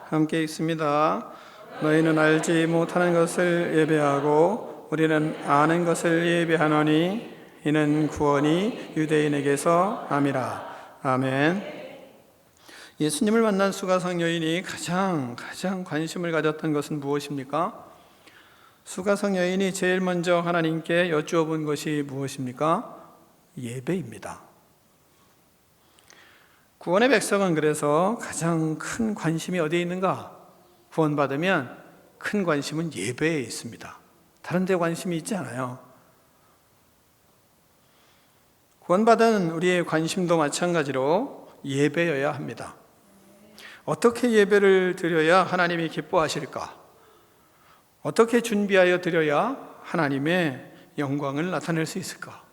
함께 읽습니다. 너희는 알지 못하는 것을 예배하고 우리는 아는 것을 예배하노니 이는 구원이 유대인에게서 남이라. 아멘. 예수님을 만난 수가성 여인이 가장 관심을 가졌던 것은 무엇입니까? 수가성 여인이 제일 먼저 하나님께 여쭈어본 것이 무엇입니까? 예배입니다. 구원의 백성은 그래서 가장 큰 관심이 어디에 있는가? 구원받으면 큰 관심은 예배에 있습니다. 다른 데 관심이 있지 않아요. 구원받은 우리의 관심도 마찬가지로 예배여야 합니다. 어떻게 예배를 드려야 하나님이 기뻐하실까? 어떻게 준비하여 드려야 하나님의 영광을 나타낼 수 있을까?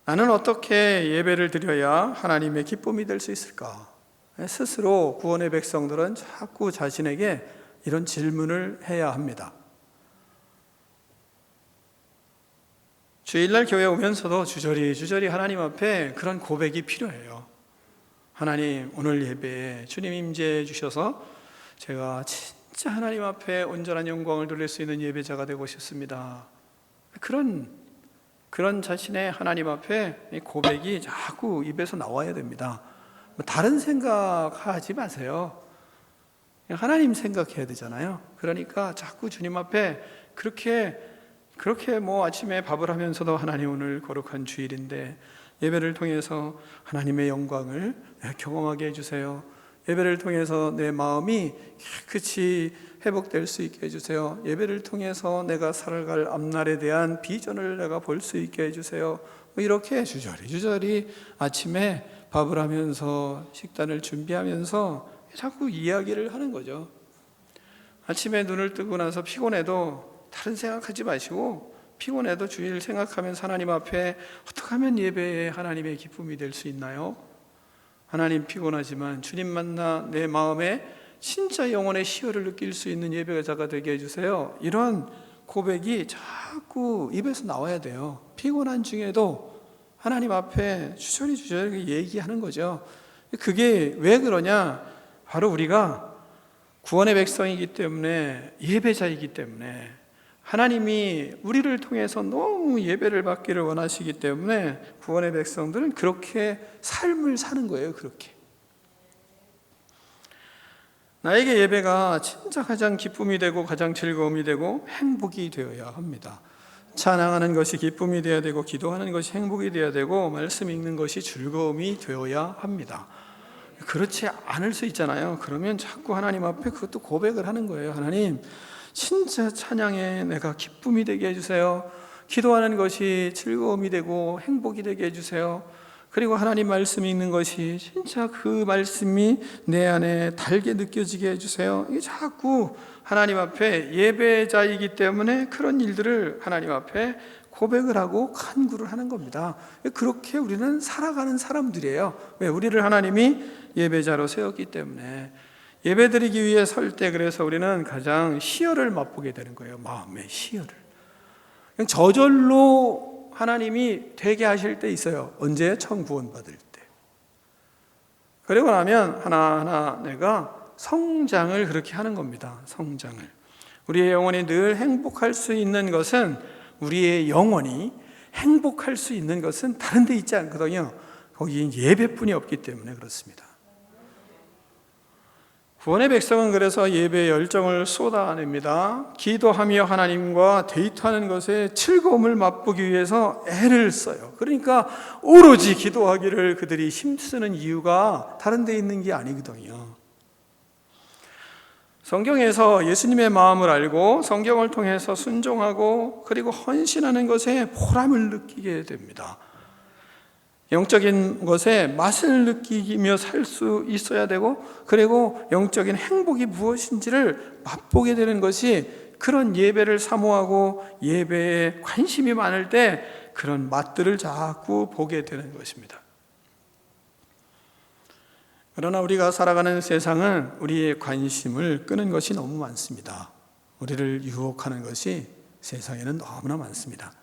나는 어떻게 예배를 드려야 하나님의 기쁨이 될 수 있을까? 스스로 구원의 백성들은 자꾸 자신에게 이런 질문을 해야 합니다. 주일날 교회 오면서도 주저리 하나님 앞에 그런 고백이 필요해요. 하나님, 오늘 예배에 주님 임재해 주셔서 제가 진짜 하나님 앞에 온전한 영광을 돌릴 수 있는 예배자가 되고 싶습니다. 그런 자신의 하나님 앞에 고백이 자꾸 입에서 나와야 됩니다. 다른 생각하지 마세요. 하나님 생각해야 되잖아요. 그러니까 자꾸 주님 앞에 그렇게 그렇게 아침에 밥을 하면서도 하나님 오늘 거룩한 주일인데 예배를 통해서 하나님의 영광을 경험하게 해주세요. 예배를 통해서 내 마음이 깨끗이 회복될 수 있게 해주세요. 예배를 통해서 내가 살아갈 앞날에 대한 비전을 내가 볼 수 있게 해주세요. 이렇게 주저리 아침에 밥을 하면서 식단을 준비하면서 자꾸 이야기를 하는 거죠. 아침에 눈을 뜨고 나서 피곤해도 다른 생각하지 마시고, 피곤해도 주일 생각하면서 하나님 앞에 어떻게 하면 예배에 하나님의 기쁨이 될 수 있나요? 하나님, 피곤하지만 주님 만나 내 마음에 진짜 영혼의 희열을 느낄 수 있는 예배자가 되게 해주세요. 이런 고백이 자꾸 입에서 나와야 돼요. 피곤한 중에도 하나님 앞에 주저리 얘기하는 거죠. 그게 왜 그러냐? 바로 우리가 구원의 백성이기 때문에, 예배자이기 때문에, 하나님이 우리를 통해서 너무 예배를 받기를 원하시기 때문에 구원의 백성들은 그렇게 삶을 사는 거예요. 그렇게 나에게 예배가 진짜 가장 기쁨이 되고 가장 즐거움이 되고 행복이 되어야 합니다. 찬양하는 것이 기쁨이 되어야 되고, 기도하는 것이 행복이 되어야 되고, 말씀 읽는 것이 즐거움이 되어야 합니다. 그렇지 않을 수 있잖아요. 그러면 자꾸 하나님 앞에 그것도 고백을 하는 거예요. 하나님, 진짜 찬양에 내가 기쁨이 되게 해주세요. 기도하는 것이 즐거움이 되고 행복이 되게 해주세요. 그리고 하나님 말씀 읽는 것이 진짜 그 말씀이 내 안에 달게 느껴지게 해주세요. 이게 자꾸 하나님 앞에, 예배자이기 때문에 그런 일들을 하나님 앞에 고백을 하고 간구를 하는 겁니다. 그렇게 우리는 살아가는 사람들이에요. 왜? 우리를 하나님이 예배자로 세웠기 때문에. 예배드리기 위해 설 때 그래서 우리는 가장 희열을 맛보게 되는 거예요. 마음의 희열을. 그냥 저절로 하나님이 되게 하실 때 있어요. 언제? 처음 구원받을 때. 그리고 나면 하나하나 내가 성장을 그렇게 하는 겁니다. 성장을. 우리의 영혼이 늘 행복할 수 있는 것은, 우리의 영혼이 행복할 수 있는 것은 다른 데 있지 않거든요. 거기 예배뿐이 없기 때문에 그렇습니다. 구원의 백성은 그래서 예배의 열정을 쏟아냅니다. 기도하며 하나님과 데이트하는 것에 즐거움을 맛보기 위해서 애를 써요. 그러니까 오로지 기도하기를 그들이 힘쓰는 이유가 다른 데 있는 게 아니거든요. 성경에서 예수님의 마음을 알고 성경을 통해서 순종하고 그리고 헌신하는 것에 보람을 느끼게 됩니다. 영적인 것에 맛을 느끼며 살 수 있어야 되고, 그리고 영적인 행복이 무엇인지를 맛보게 되는 것이, 그런 예배를 사모하고 예배에 관심이 많을 때 그런 맛들을 자꾸 보게 되는 것입니다. 그러나 우리가 살아가는 세상은 우리의 관심을 끄는 것이 너무 많습니다. 우리를 유혹하는 것이 세상에는 너무나 많습니다.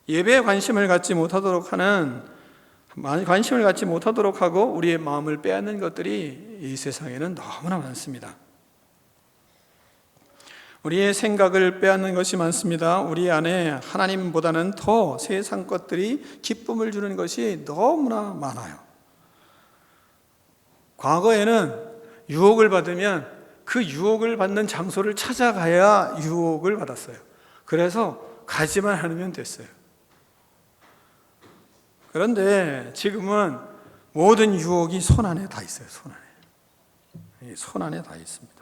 예배에 관심을 갖지 못하도록 하고 우리의 마음을 빼앗는 것들이 이 세상에는 너무나 많습니다. 우리의 생각을 빼앗는 것이 많습니다. 우리 안에 하나님보다는 더 세상 것들이 기쁨을 주는 것이 너무나 많아요. 과거에는 유혹을 받으면 그 유혹을 받는 장소를 찾아가야 유혹을 받았어요. 그래서 가지만 않으면 됐어요. 그런데 지금은 모든 유혹이 손 안에 다 있어요. 손 안에 다 있습니다.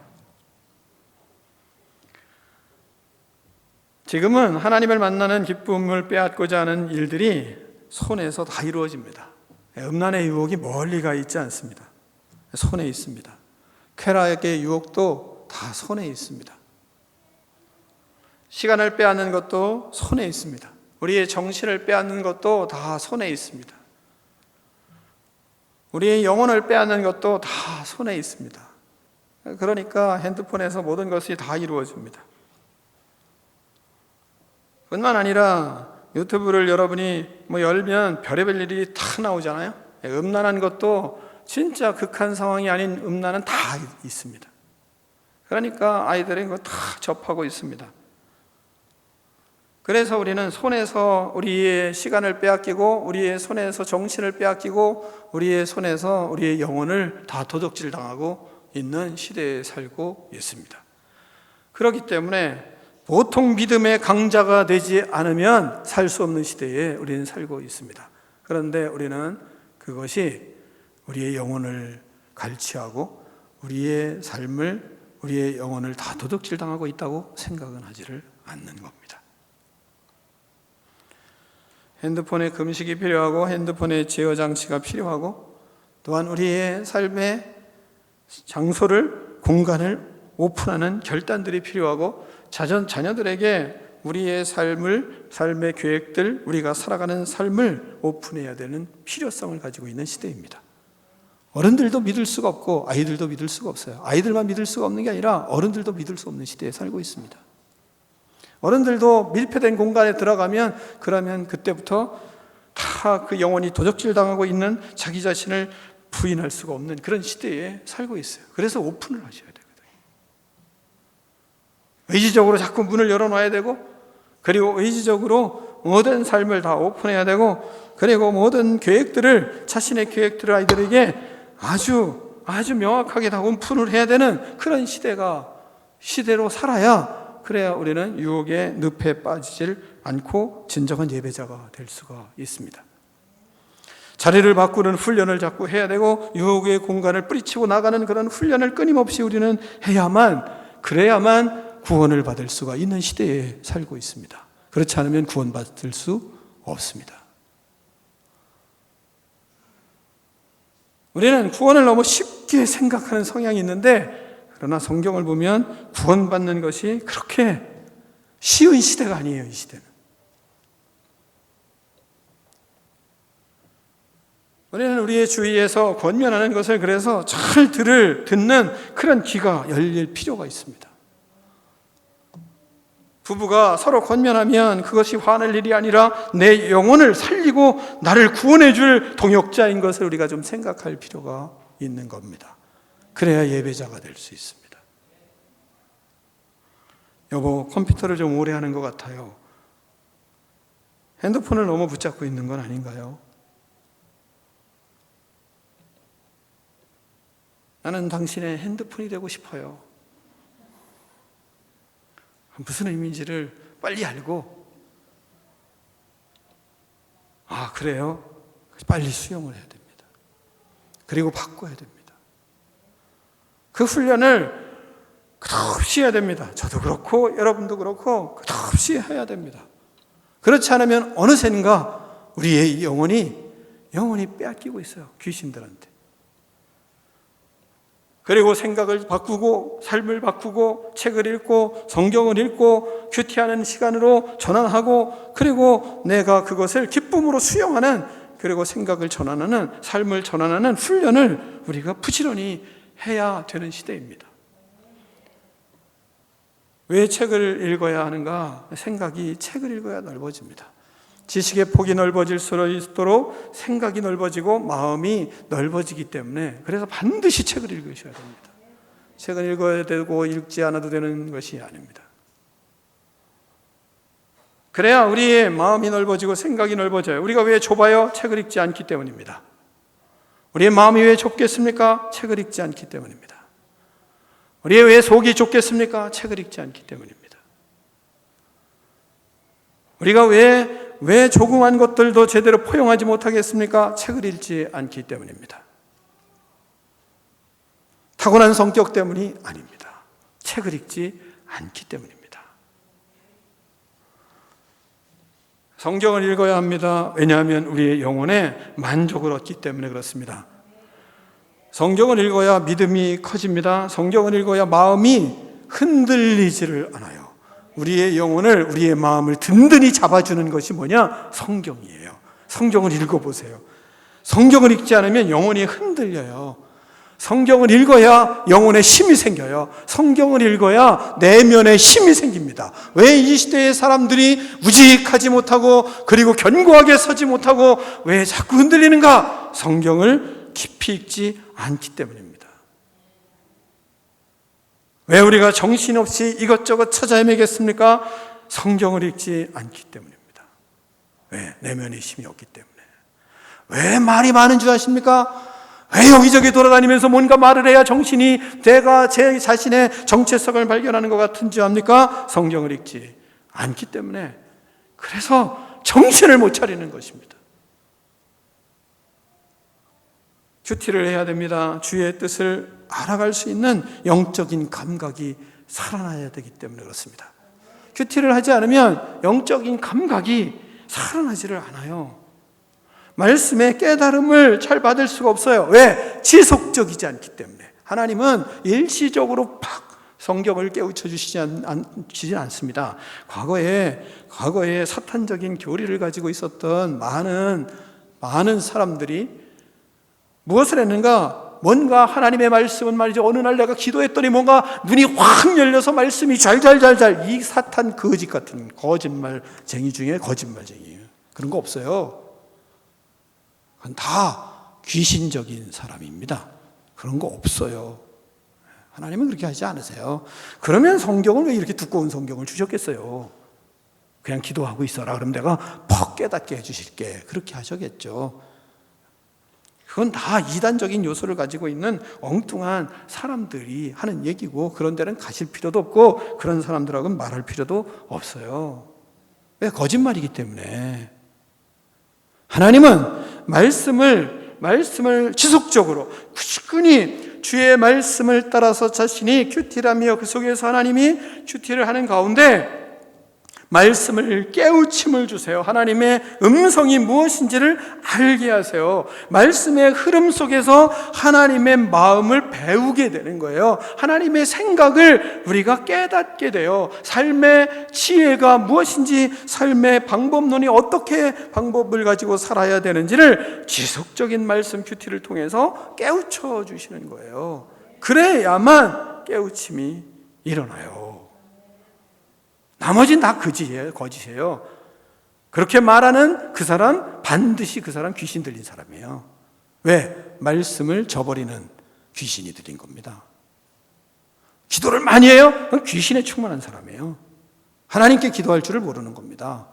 지금은 하나님을 만나는 기쁨을 빼앗고자 하는 일들이 손에서 다 이루어집니다. 음란의 유혹이 멀리 가 있지 않습니다. 손에 있습니다. 쾌락의 유혹도 다 손에 있습니다. 시간을 빼앗는 것도 손에 있습니다. 우리의 정신을 빼앗는 것도 다 손에 있습니다. 우리의 영혼을 빼앗는 것도 다 손에 있습니다. 그러니까 핸드폰에서 모든 것이 다 이루어집니다. 뿐만 아니라 유튜브를 여러분이 열면 별의별 일이 다 나오잖아요. 음란한 것도 진짜 극한 상황이 아닌 음란은 다 있습니다. 그러니까 아이들이 그거 다 접하고 있습니다. 그래서 우리는 손에서 우리의 시간을 빼앗기고, 우리의 손에서 정신을 빼앗기고, 우리의 손에서 우리의 영혼을 다 도적질 당하고 있는 시대에 살고 있습니다. 그렇기 때문에 보통 믿음의 강자가 되지 않으면 살 수 없는 시대에 우리는 살고 있습니다. 그런데 우리는 그것이 우리의 영혼을 갈취하고 우리의 삶을, 우리의 영혼을 다 도둑질 당하고 있다고 생각은 하지를 않는 겁니다. 핸드폰에 금식이 필요하고 핸드폰에 제어 장치가 필요하고 또한 우리의 삶의 장소를, 공간을 오픈하는 결단들이 필요하고 자녀들에게 우리의 삶의 계획들, 우리가 살아가는 삶을 오픈해야 되는 필요성을 가지고 있는 시대입니다. 어른들도 믿을 수가 없고 아이들도 믿을 수가 없어요. 아이들만 믿을 수가 없는 게 아니라 어른들도 믿을 수 없는 시대에 살고 있습니다. 어른들도 밀폐된 공간에 들어가면 그러면 그때부터 다 그 영혼이 도적질 당하고 있는 자기 자신을 부인할 수가 없는 그런 시대에 살고 있어요. 그래서 오픈을 하셔야 되거든요. 의지적으로 자꾸 문을 열어놔야 되고, 그리고 의지적으로 모든 삶을 다 오픈해야 되고, 그리고 모든 계획들을, 자신의 계획들을 아이들에게 아주 명확하게 다 오픈을 해야 되는 그런 시대로 살아야, 그래야 우리는 유혹의 늪에 빠지질 않고 진정한 예배자가 될 수가 있습니다. 자리를 바꾸는 훈련을 자꾸 해야 되고 유혹의 공간을 뿌리치고 나가는 그런 훈련을 끊임없이 우리는 그래야만 구원을 받을 수가 있는 시대에 살고 있습니다. 그렇지 않으면 구원받을 수 없습니다. 우리는 구원을 너무 쉽게 생각하는 성향이 있는데, 그러나 성경을 보면 구원받는 것이 그렇게 쉬운 시대가 아니에요. 이 시대는 우리는 우리의 주위에서 권면하는 것을 그래서 잘 듣는 그런 귀가 열릴 필요가 있습니다. 부부가 서로 권면하면 그것이 화낼 일이 아니라 내 영혼을 살리고 나를 구원해 줄 동역자인 것을 우리가 좀 생각할 필요가 있는 겁니다. 그래야 예배자가 될 수 있습니다. 여보, 컴퓨터를 좀 오래 하는 것 같아요. 핸드폰을 너무 붙잡고 있는 건 아닌가요? 나는 당신의 핸드폰이 되고 싶어요. 무슨 의미인지를 빨리 알고, 아, 그래요? 빨리 수용을 해야 됩니다. 그리고 바꿔야 됩니다. 그 훈련을 끝없이 해야 됩니다. 저도 그렇고 여러분도 그렇고 끝없이 해야 됩니다. 그렇지 않으면 어느샌가 우리의 영혼이 빼앗기고 있어요. 귀신들한테. 그리고 생각을 바꾸고 삶을 바꾸고 책을 읽고 성경을 읽고 큐티하는 시간으로 전환하고, 그리고 내가 그것을 기쁨으로 수용하는, 그리고 생각을 전환하는, 삶을 전환하는 훈련을 우리가 부지런히 해야 되는 시대입니다. 왜 책을 읽어야 하는가? 생각이 책을 읽어야 넓어집니다. 지식의 폭이 넓어질수록 생각이 넓어지고 마음이 넓어지기 때문에, 그래서 반드시 책을 읽으셔야 됩니다. 책을 읽어야 되고 읽지 않아도 되는 것이 아닙니다. 그래야 우리의 마음이 넓어지고 생각이 넓어져요. 우리가 왜 좁아요? 책을 읽지 않기 때문입니다. 우리의 마음이 왜 좁겠습니까? 책을 읽지 않기 때문입니다. 우리의 왜 속이 좁겠습니까? 책을 읽지 않기 때문입니다. 우리가 왜 조그만 것들도 제대로 포용하지 못하겠습니까? 책을 읽지 않기 때문입니다. 타고난 성격 때문이 아닙니다. 책을 읽지 않기 때문입니다. 성경을 읽어야 합니다. 왜냐하면 우리의 영혼에 만족을 얻기 때문에 그렇습니다. 성경을 읽어야 믿음이 커집니다. 성경을 읽어야 마음이 흔들리지를 않아요. 우리의 영혼을, 우리의 마음을 든든히 잡아주는 것이 뭐냐? 성경이에요. 성경을 읽어보세요. 성경을 읽지 않으면 영혼이 흔들려요. 성경을 읽어야 영혼에 힘이 생겨요. 성경을 읽어야 내면에 힘이 생깁니다. 왜 이 시대의 사람들이 우직하지 못하고 그리고 견고하게 서지 못하고 왜 자꾸 흔들리는가? 성경을 깊이 읽지 않기 때문입니다. 왜 우리가 정신없이 이것저것 찾아 헤매겠습니까? 성경을 읽지 않기 때문입니다. 왜? 내면에 힘이 없기 때문에. 왜 말이 많은 줄 아십니까? 왜 여기저기 돌아다니면서 뭔가 말을 해야 정신이 내가 제 자신의 정체성을 발견하는 것 같은지 합니까? 성경을 읽지 않기 때문에. 그래서 정신을 못 차리는 것입니다. 큐티를 해야 됩니다. 주의 뜻을 알아갈 수 있는 영적인 감각이 살아나야 되기 때문에 그렇습니다. 큐티를 하지 않으면 영적인 감각이 살아나지를 않아요. 말씀의 깨달음을 잘 받을 수가 없어요. 왜? 지속적이지 않기 때문에. 하나님은 일시적으로 팍 성경을 깨우쳐 주시지 않습니다. 과거에 사탄적인 교리를 가지고 있었던 많은 사람들이 무엇을 했는가? 뭔가 하나님의 말씀은 말이죠. 어느 날 내가 기도했더니 뭔가 눈이 확 열려서 말씀이 잘잘잘잘. 이 사탄 거짓 같은 거짓말쟁이 중에 거짓말쟁이에요. 그런 거 없어요. 그건 다 귀신적인 사람입니다. 그런 거 없어요. 하나님은 그렇게 하지 않으세요. 그러면 성경을 왜 이렇게 두꺼운 성경을 주셨겠어요? 그냥 기도하고 있어라. 그럼 내가 퍽 깨닫게 해주실게. 그렇게 하셔겠죠. 그건 다 이단적인 요소를 가지고 있는 엉뚱한 사람들이 하는 얘기고, 그런 데는 가실 필요도 없고 그런 사람들하고는 말할 필요도 없어요. 왜? 거짓말이기 때문에. 하나님은 말씀을 지속적으로 꾸준히 주의 말씀을 따라서 자신이 큐티를 하며 그 속에서 하나님이 큐티를 하는 가운데 말씀을 깨우침을 주세요. 하나님의 음성이 무엇인지를 알게 하세요. 말씀의 흐름 속에서 하나님의 마음을 배우게 되는 거예요. 하나님의 생각을 우리가 깨닫게 돼요. 삶의 지혜가 무엇인지, 삶의 방법론이 어떻게 방법을 가지고 살아야 되는지를 지속적인 말씀 큐티를 통해서 깨우쳐 주시는 거예요. 그래야만 깨우침이 일어나요. 나머지는 다 거짓이에요. 그렇게 말하는 그 사람, 반드시 그 사람 귀신 들린 사람이에요. 왜? 말씀을 저버리는 귀신이 들린 겁니다. 기도를 많이 해요? 그건 귀신에 충만한 사람이에요. 하나님께 기도할 줄을 모르는 겁니다.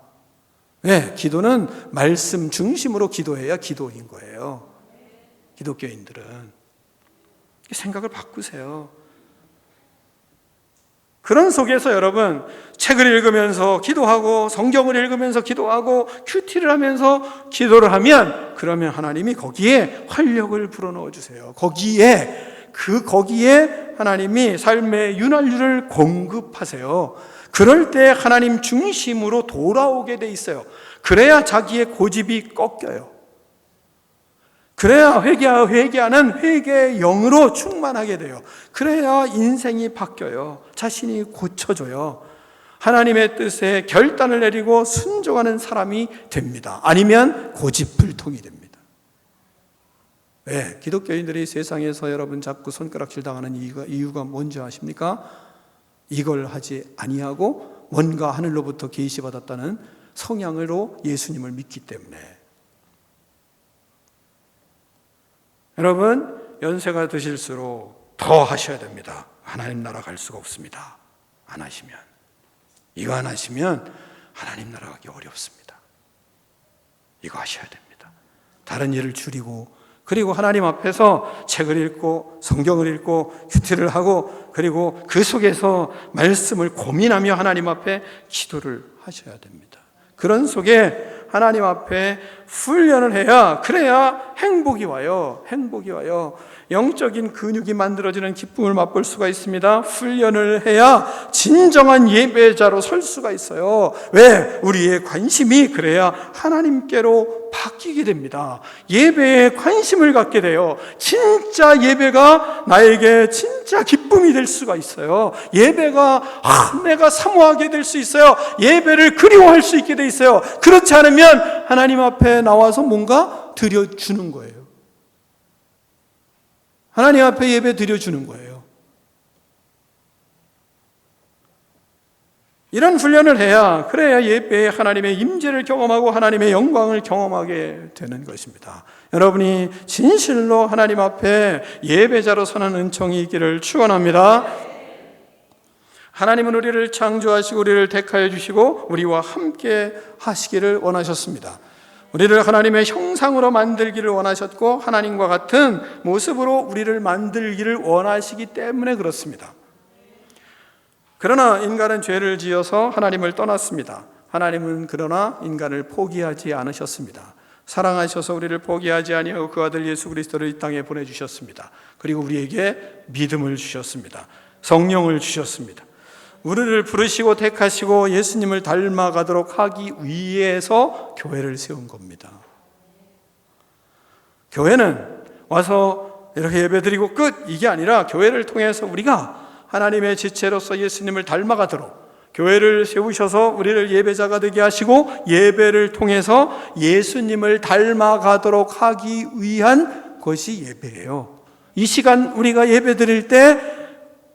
왜? 기도는 말씀 중심으로 기도해야 기도인 거예요. 기독교인들은. 생각을 바꾸세요. 그런 속에서 여러분, 책을 읽으면서 기도하고 성경을 읽으면서 기도하고 큐티를 하면서 기도를 하면, 그러면 하나님이 거기에 활력을 불어넣어 주세요. 거기에 하나님이 삶의 윤활유를 공급하세요. 그럴 때 하나님 중심으로 돌아오게 돼 있어요. 그래야 자기의 고집이 꺾여요. 그래야 회개하는 회개의 영으로 충만하게 돼요. 그래야 인생이 바뀌어요. 자신이 고쳐져요. 하나님의 뜻에 결단을 내리고 순종하는 사람이 됩니다. 아니면 고집불통이 됩니다. 왜? 기독교인들이 세상에서 여러분 자꾸 손가락질 당하는 이유가 뭔지 아십니까? 이걸 하지 아니하고 뭔가 하늘로부터 계시받았다는 성향으로 예수님을 믿기 때문에. 여러분, 연세가 드실수록 더 하셔야 됩니다. 하나님 나라 갈 수가 없습니다. 이거 안 하시면 하나님 나라 가기 어렵습니다. 이거 하셔야 됩니다. 다른 일을 줄이고, 그리고 하나님 앞에서 책을 읽고 성경을 읽고 큐티를 하고, 그리고 그 속에서 말씀을 고민하며 하나님 앞에 기도를 하셔야 됩니다. 그런 속에 하나님 앞에 훈련을 해야, 그래야 행복이 와요. 영적인 근육이 만들어지는 기쁨을 맛볼 수가 있습니다. 훈련을 해야 진정한 예배자로 설 수가 있어요. 왜? 우리의 관심이 그래야 하나님께로 바뀌게 됩니다. 예배에 관심을 갖게 돼요. 진짜 예배가 나에게 진짜 기쁨이 될 수가 있어요. 예배가 내가 사모하게 될 수 있어요. 예배를 그리워할 수 있게 돼 있어요. 그렇지 않으면 하나님 앞에 나와서 뭔가 드려주는 거예요. 하나님 앞에 예배 드려주는 거예요. 이런 훈련을 해야, 그래야 예배에 하나님의 임재를 경험하고 하나님의 영광을 경험하게 되는 것입니다. 여러분이 진실로 하나님 앞에 예배자로 서는 은총이 있기를 축원합니다. 하나님은 우리를 창조하시고 우리를 택하여 주시고 우리와 함께 하시기를 원하셨습니다. 우리를 하나님의 형상으로 만들기를 원하셨고 하나님과 같은 모습으로 우리를 만들기를 원하시기 때문에 그렇습니다. 그러나 인간은 죄를 지어서 하나님을 떠났습니다. 하나님은 그러나 인간을 포기하지 않으셨습니다. 사랑하셔서 우리를 포기하지 아니하고 그 아들 예수 그리스도를 이 땅에 보내주셨습니다. 그리고 우리에게 믿음을 주셨습니다. 성령을 주셨습니다. 우리를 부르시고 택하시고 예수님을 닮아가도록 하기 위해서 교회를 세운 겁니다. 교회는 와서 이렇게 예배드리고 끝, 이게 아니라 교회를 통해서 우리가 하나님의 지체로서 예수님을 닮아가도록 교회를 세우셔서 우리를 예배자가 되게 하시고 예배를 통해서 예수님을 닮아가도록 하기 위한 것이 예배예요. 이 시간 우리가 예배 드릴 때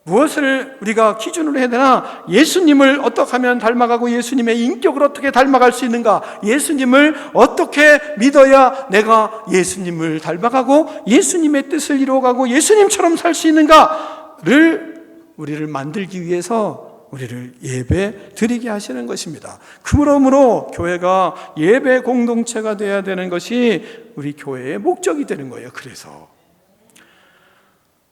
무엇을 우리가 기준으로 해야 되나? 예수님을 어떻게 하면 닮아가고 예수님의 인격을 어떻게 닮아갈 수 있는가? 예수님을 어떻게 믿어야 내가 예수님을 닮아가고 예수님의 뜻을 이루어가고 예수님처럼 살 수 있는가를 우리를 만들기 위해서 우리를 예배 드리게 하시는 것입니다. 그러므로 교회가 예배 공동체가 되어야 되는 것이 우리 교회의 목적이 되는 거예요. 그래서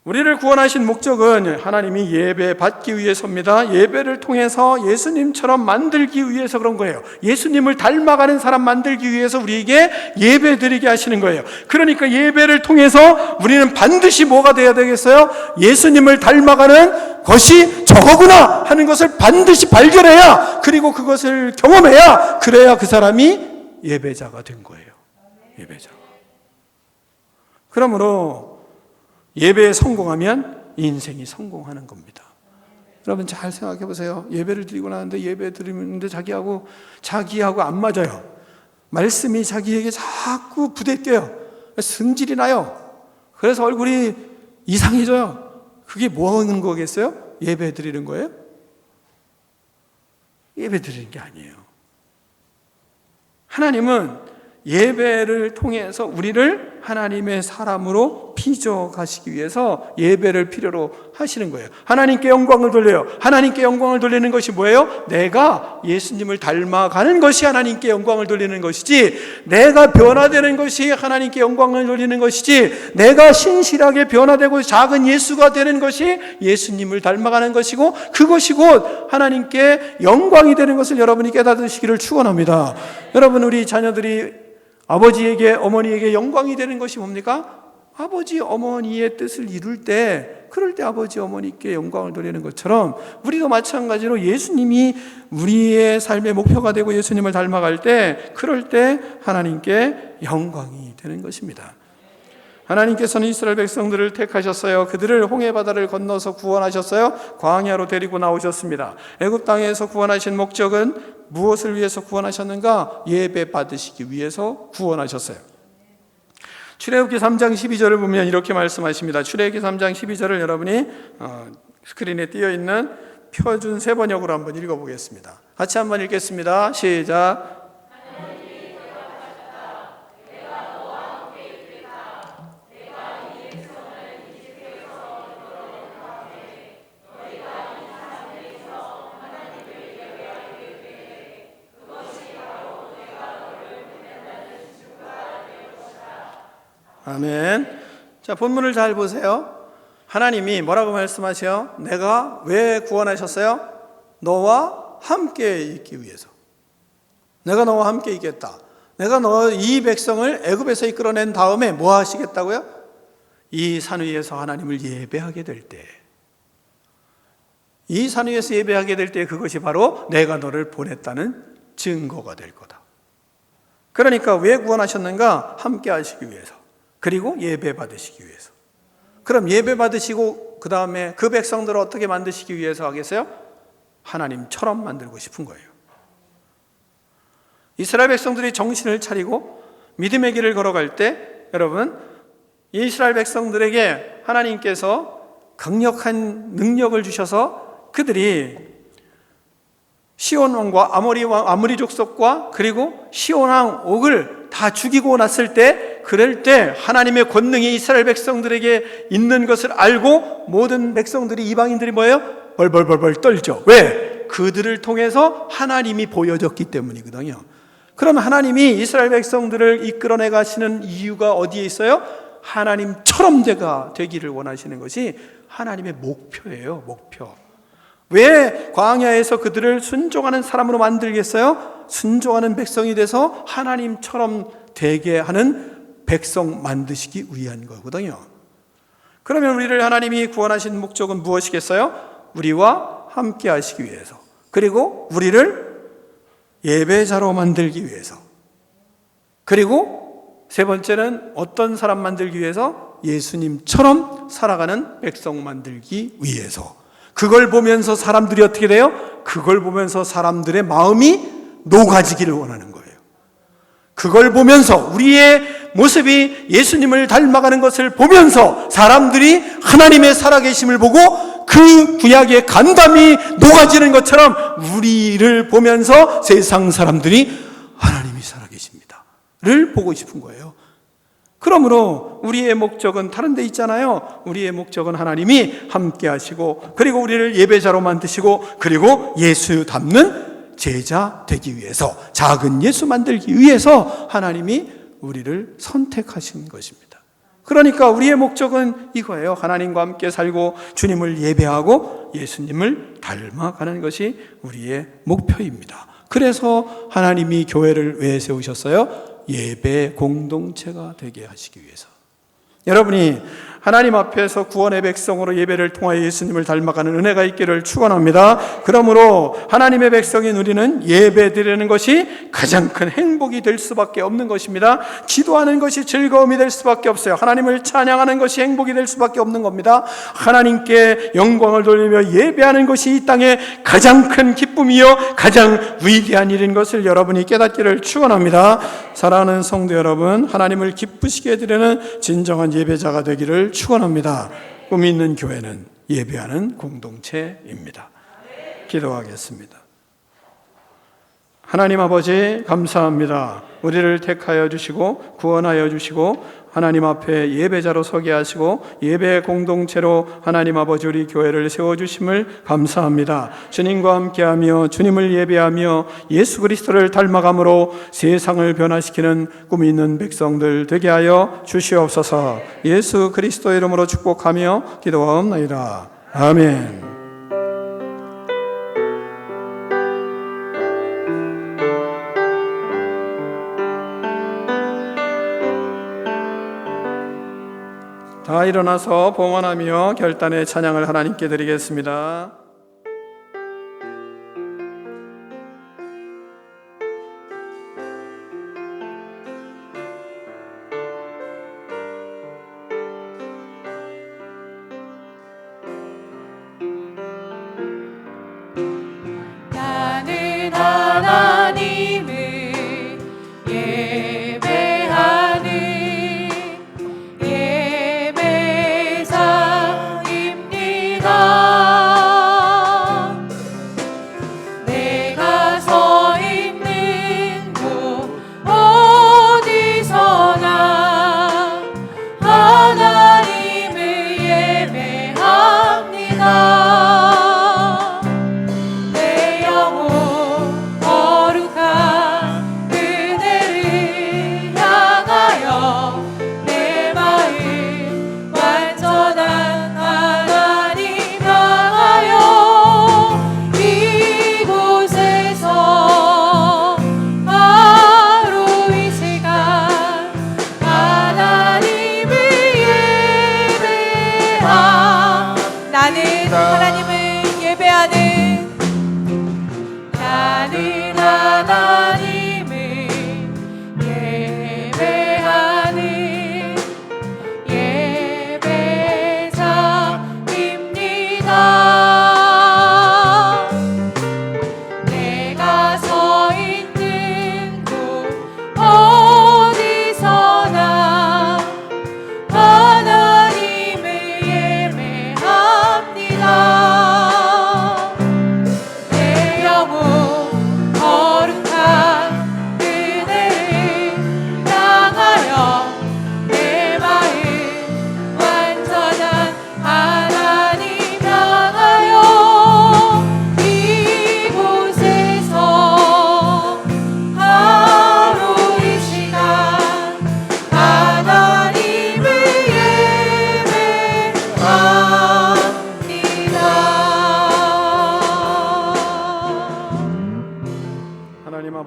우리를 구원하신 목적은 하나님이 예배 받기 위해서입니다. 예배를 통해서 예수님처럼 만들기 위해서 그런 거예요. 예수님을 닮아가는 사람 만들기 위해서 우리에게 예배 드리게 하시는 거예요. 그러니까 예배를 통해서 우리는 반드시 뭐가 되어야 되겠어요? 예수님을 닮아가는 것이 저거구나 하는 것을 반드시 발견해야, 그리고 그것을 경험해야, 그래야 그 사람이 예배자가 된 거예요. 예배자가. 그러므로 예배에 성공하면 인생이 성공하는 겁니다. 여러분 잘 생각해 보세요. 예배를 드리고 나는데 예배 드리는데 자기하고 안 맞아요. 말씀이 자기에게 자꾸 부대껴요. 승질이 나요. 그래서 얼굴이 이상해져요. 그게 뭐 하는 거겠어요? 예배 드리는 거예요? 예배 드리는 게 아니에요. 하나님은 예배를 통해서 우리를 하나님의 사람으로 빚어 가시기 위해서 예배를 필요로 하시는 거예요. 하나님께 영광을 돌려요. 하나님께 영광을 돌리는 것이 뭐예요? 내가 예수님을 닮아가는 것이 하나님께 영광을 돌리는 것이지, 내가 변화되는 것이 하나님께 영광을 돌리는 것이지, 내가 신실하게 변화되고 작은 예수가 되는 것이 예수님을 닮아가는 것이고, 그것이 곧 하나님께 영광이 되는 것을 여러분이 깨닫으시기를 축원합니다. 여러분, 우리 자녀들이 아버지에게 어머니에게 영광이 되는 것이 뭡니까? 아버지 어머니의 뜻을 이룰 때, 그럴 때 아버지 어머니께 영광을 돌리는 것처럼 우리도 마찬가지로 예수님이 우리의 삶의 목표가 되고 예수님을 닮아갈 때, 그럴 때 하나님께 영광이 되는 것입니다. 하나님께서는 이스라엘 백성들을 택하셨어요. 그들을 홍해바다를 건너서 구원하셨어요. 광야로 데리고 나오셨습니다. 애굽 땅에서 구원하신 목적은 무엇을 위해서 구원하셨는가? 예배 받으시기 위해서 구원하셨어요. 출애굽기 3장 12절을 보면 이렇게 말씀하십니다. 출애굽기 3장 12절을 여러분이 스크린에 띄어 있는 표준 세번역으로 한번 읽어보겠습니다. 같이 한번 읽겠습니다. 시작. 아멘. 자, 본문을 잘 보세요. 하나님이 뭐라고 말씀하세요? 내가 왜 구원하셨어요? 너와 함께 있기 위해서. 내가 너와 함께 있겠다. 내가 너 이 백성을 애굽에서 이끌어낸 다음에 뭐 하시겠다고요? 이 산 위에서 하나님을 예배하게 될 때, 이 산 위에서 예배하게 될 때 그것이 바로 내가 너를 보냈다는 증거가 될 거다. 그러니까 왜 구원하셨는가? 함께 하시기 위해서. 그리고 예배 받으시기 위해서. 그럼 예배 받으시고 그 다음에 그 백성들을 어떻게 만드시기 위해서 하겠어요? 하나님처럼 만들고 싶은 거예요. 이스라엘 백성들이 정신을 차리고 믿음의 길을 걸어갈 때, 여러분, 이스라엘 백성들에게 하나님께서 강력한 능력을 주셔서 그들이 시온 왕과 아모리 족속과 그리고 시온 왕 옥을 다 죽이고 났을 때, 그럴 때 하나님의 권능이 이스라엘 백성들에게 있는 것을 알고 모든 백성들이, 이방인들이 뭐예요? 벌벌 떨죠. 왜? 그들을 통해서 하나님이 보여졌기 때문이거든요. 그럼 하나님이 이스라엘 백성들을 이끌어내 가시는 이유가 어디에 있어요? 하나님처럼 되기를 원하시는 것이 하나님의 목표예요. 목표. 왜 광야에서 그들을 순종하는 사람으로 만들겠어요? 순종하는 백성이 돼서 하나님처럼 되게 하는 백성 만드시기 위한 거거든요. 그러면 우리를 하나님이 구원하신 목적은 무엇이겠어요? 우리와 함께 하시기 위해서, 그리고 우리를 예배자로 만들기 위해서, 그리고 세 번째는 어떤 사람 만들기 위해서? 예수님처럼 살아가는 백성 만들기 위해서. 그걸 보면서 사람들이 어떻게 돼요? 그걸 보면서 사람들의 마음이 녹아지기를 원하는 거예요. 그걸 보면서 우리의 모습이 예수님을 닮아가는 것을 보면서 사람들이 하나님의 살아계심을 보고 그 구약의 간담이 녹아지는 것처럼 우리를 보면서 세상 사람들이 하나님이 살아계십니다 를 보고 싶은 거예요. 그러므로 우리의 목적은 다른 데 있잖아요. 우리의 목적은 하나님이 함께 하시고, 그리고 우리를 예배자로 만드시고, 그리고 예수 닮는 제자 되기 위해서, 작은 예수 만들기 위해서 하나님이 우리를 선택하신 것입니다. 그러니까 우리의 목적은 이거예요. 하나님과 함께 살고 주님을 예배하고 예수님을 닮아가는 것이 우리의 목표입니다. 그래서 하나님이 교회를 왜 세우셨어요? 예배 공동체가 되게 하시기 위해서. 여러분이 하나님 앞에서 구원의 백성으로 예배를 통하여 예수님을 닮아가는 은혜가 있기를 축원합니다. 그러므로 하나님의 백성인 우리는 예배 드리는 것이 가장 큰 행복이 될 수밖에 없는 것입니다. 기도하는 것이 즐거움이 될 수밖에 없어요. 하나님을 찬양하는 것이 행복이 될 수밖에 없는 겁니다. 하나님께 영광을 돌리며 예배하는 것이 이 땅의 가장 큰 기쁨이요 가장 위대한 일인 것을 여러분이 깨닫기를 축원합니다. 사랑하는 성도 여러분, 하나님을 기쁘시게 해드리는 진정한 예배자가 되기를 축원합니다. 꿈이 있는 교회는 예배하는 공동체입니다. 기도하겠습니다. 하나님 아버지 감사합니다. 우리를 택하여 주시고 구원하여 주시고 하나님 앞에 예배자로 서게 하시고 예배 공동체로 하나님 아버지 우리 교회를 세워주심을 감사합니다. 주님과 함께하며 주님을 예배하며 예수 그리스도를 닮아감으로 세상을 변화시키는 꿈이 있는 백성들 되게 하여 주시옵소서. 예수 그리스도의 이름으로 축복하며 기도하옵나이다. 아멘. 다 일어나서 봉헌하며 결단의 찬양을 하나님께 드리겠습니다. 나는 하나님을 예배하는 예배자입니다.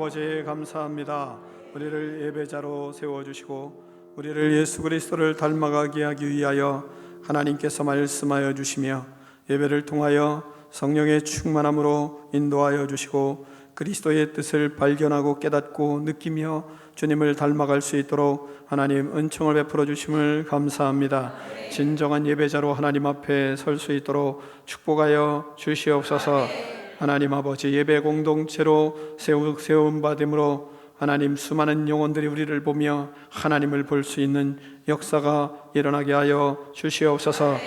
아버지 감사합니다. 우리를 예배자로 세워주시고 우리를 예수 그리스도를 닮아가게 하기 위하여 하나님께서 말씀하여 주시며 예배를 통하여 성령의 충만함으로 인도하여 주시고 그리스도의 뜻을 발견하고 깨닫고 느끼며 주님을 닮아갈 수 있도록 하나님 은총을 베풀어 주심을 감사합니다. 진정한 예배자로 하나님 앞에 설 수 있도록 축복하여 주시옵소서. 하나님 아버지 예배 공동체로 세움 받음으로 하나님 수많은 영혼들이 우리를 보며 하나님을 볼 수 있는 역사가 일어나게 하여 주시옵소서.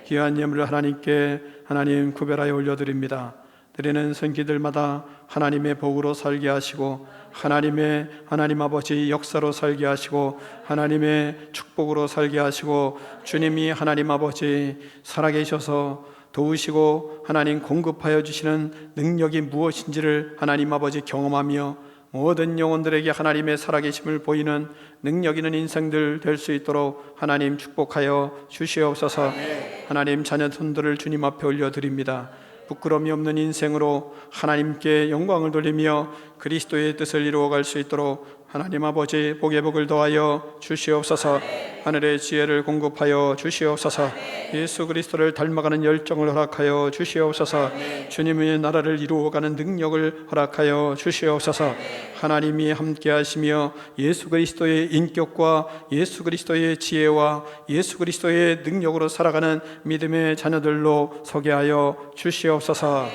귀한 예물을 하나님께 하나님 구별하여 올려드립니다. 드리는 선기들마다 하나님의 복으로 살게 하시고 하나님 아버지 역사로 살게 하시고 하나님의 축복으로 살게 하시고 주님이 하나님 아버지 살아계셔서 도우시고 하나님 공급하여 주시는 능력이 무엇인지를 하나님 아버지 경험하며 모든 영혼들에게 하나님의 살아계심을 보이는 능력 있는 인생들 될 수 있도록 하나님 축복하여 주시옵소서. 하나님 자녀손들을 주님 앞에 올려드립니다. 부끄러움이 없는 인생으로 하나님께 영광을 돌리며 그리스도의 뜻을 이루어갈 수 있도록 하나님 아버지 복의 복을 더하여 주시옵소서. 하늘의 지혜를 공급하여 주시옵소서. 예수 그리스도를 닮아가는 열정을 허락하여 주시옵소서. 주님의 나라를 이루어가는 능력을 허락하여 주시옵소서. 하나님이 함께 하시며 예수 그리스도의 인격과 예수 그리스도의 지혜와 예수 그리스도의 능력으로 살아가는 믿음의 자녀들로 서게 하여 주시옵소서.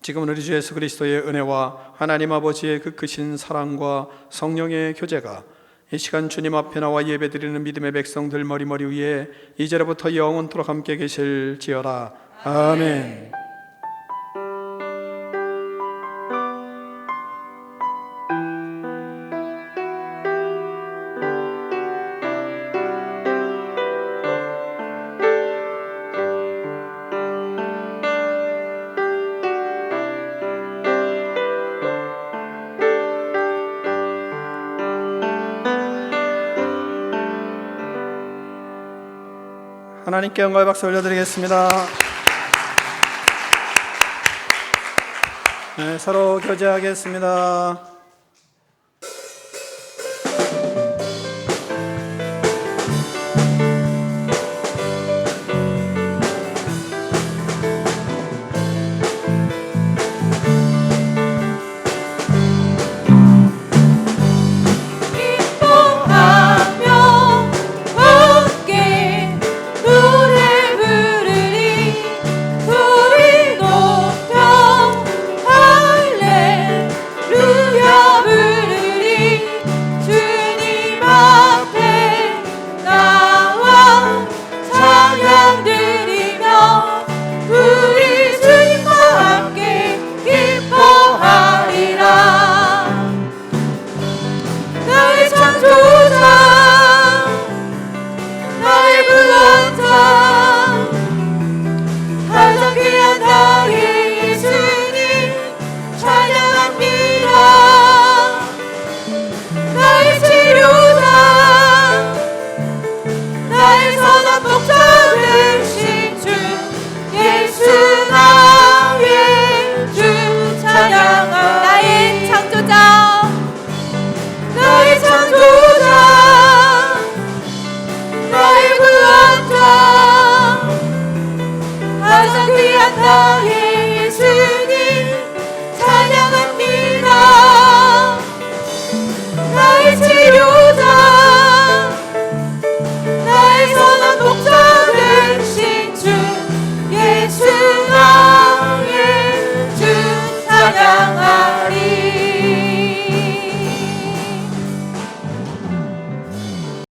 지금은 우리 주 예수 그리스도의 은혜와 하나님 아버지의 그 크신 사랑과 성령의 교제가 이 시간 주님 앞에 나와 예배드리는 믿음의 백성들 머리 위에 이제로부터 영원토록 함께 계실지어다. 아멘. 하나님께 영광의 박수 올려드리겠습니다. 네, 서로 교제하겠습니다.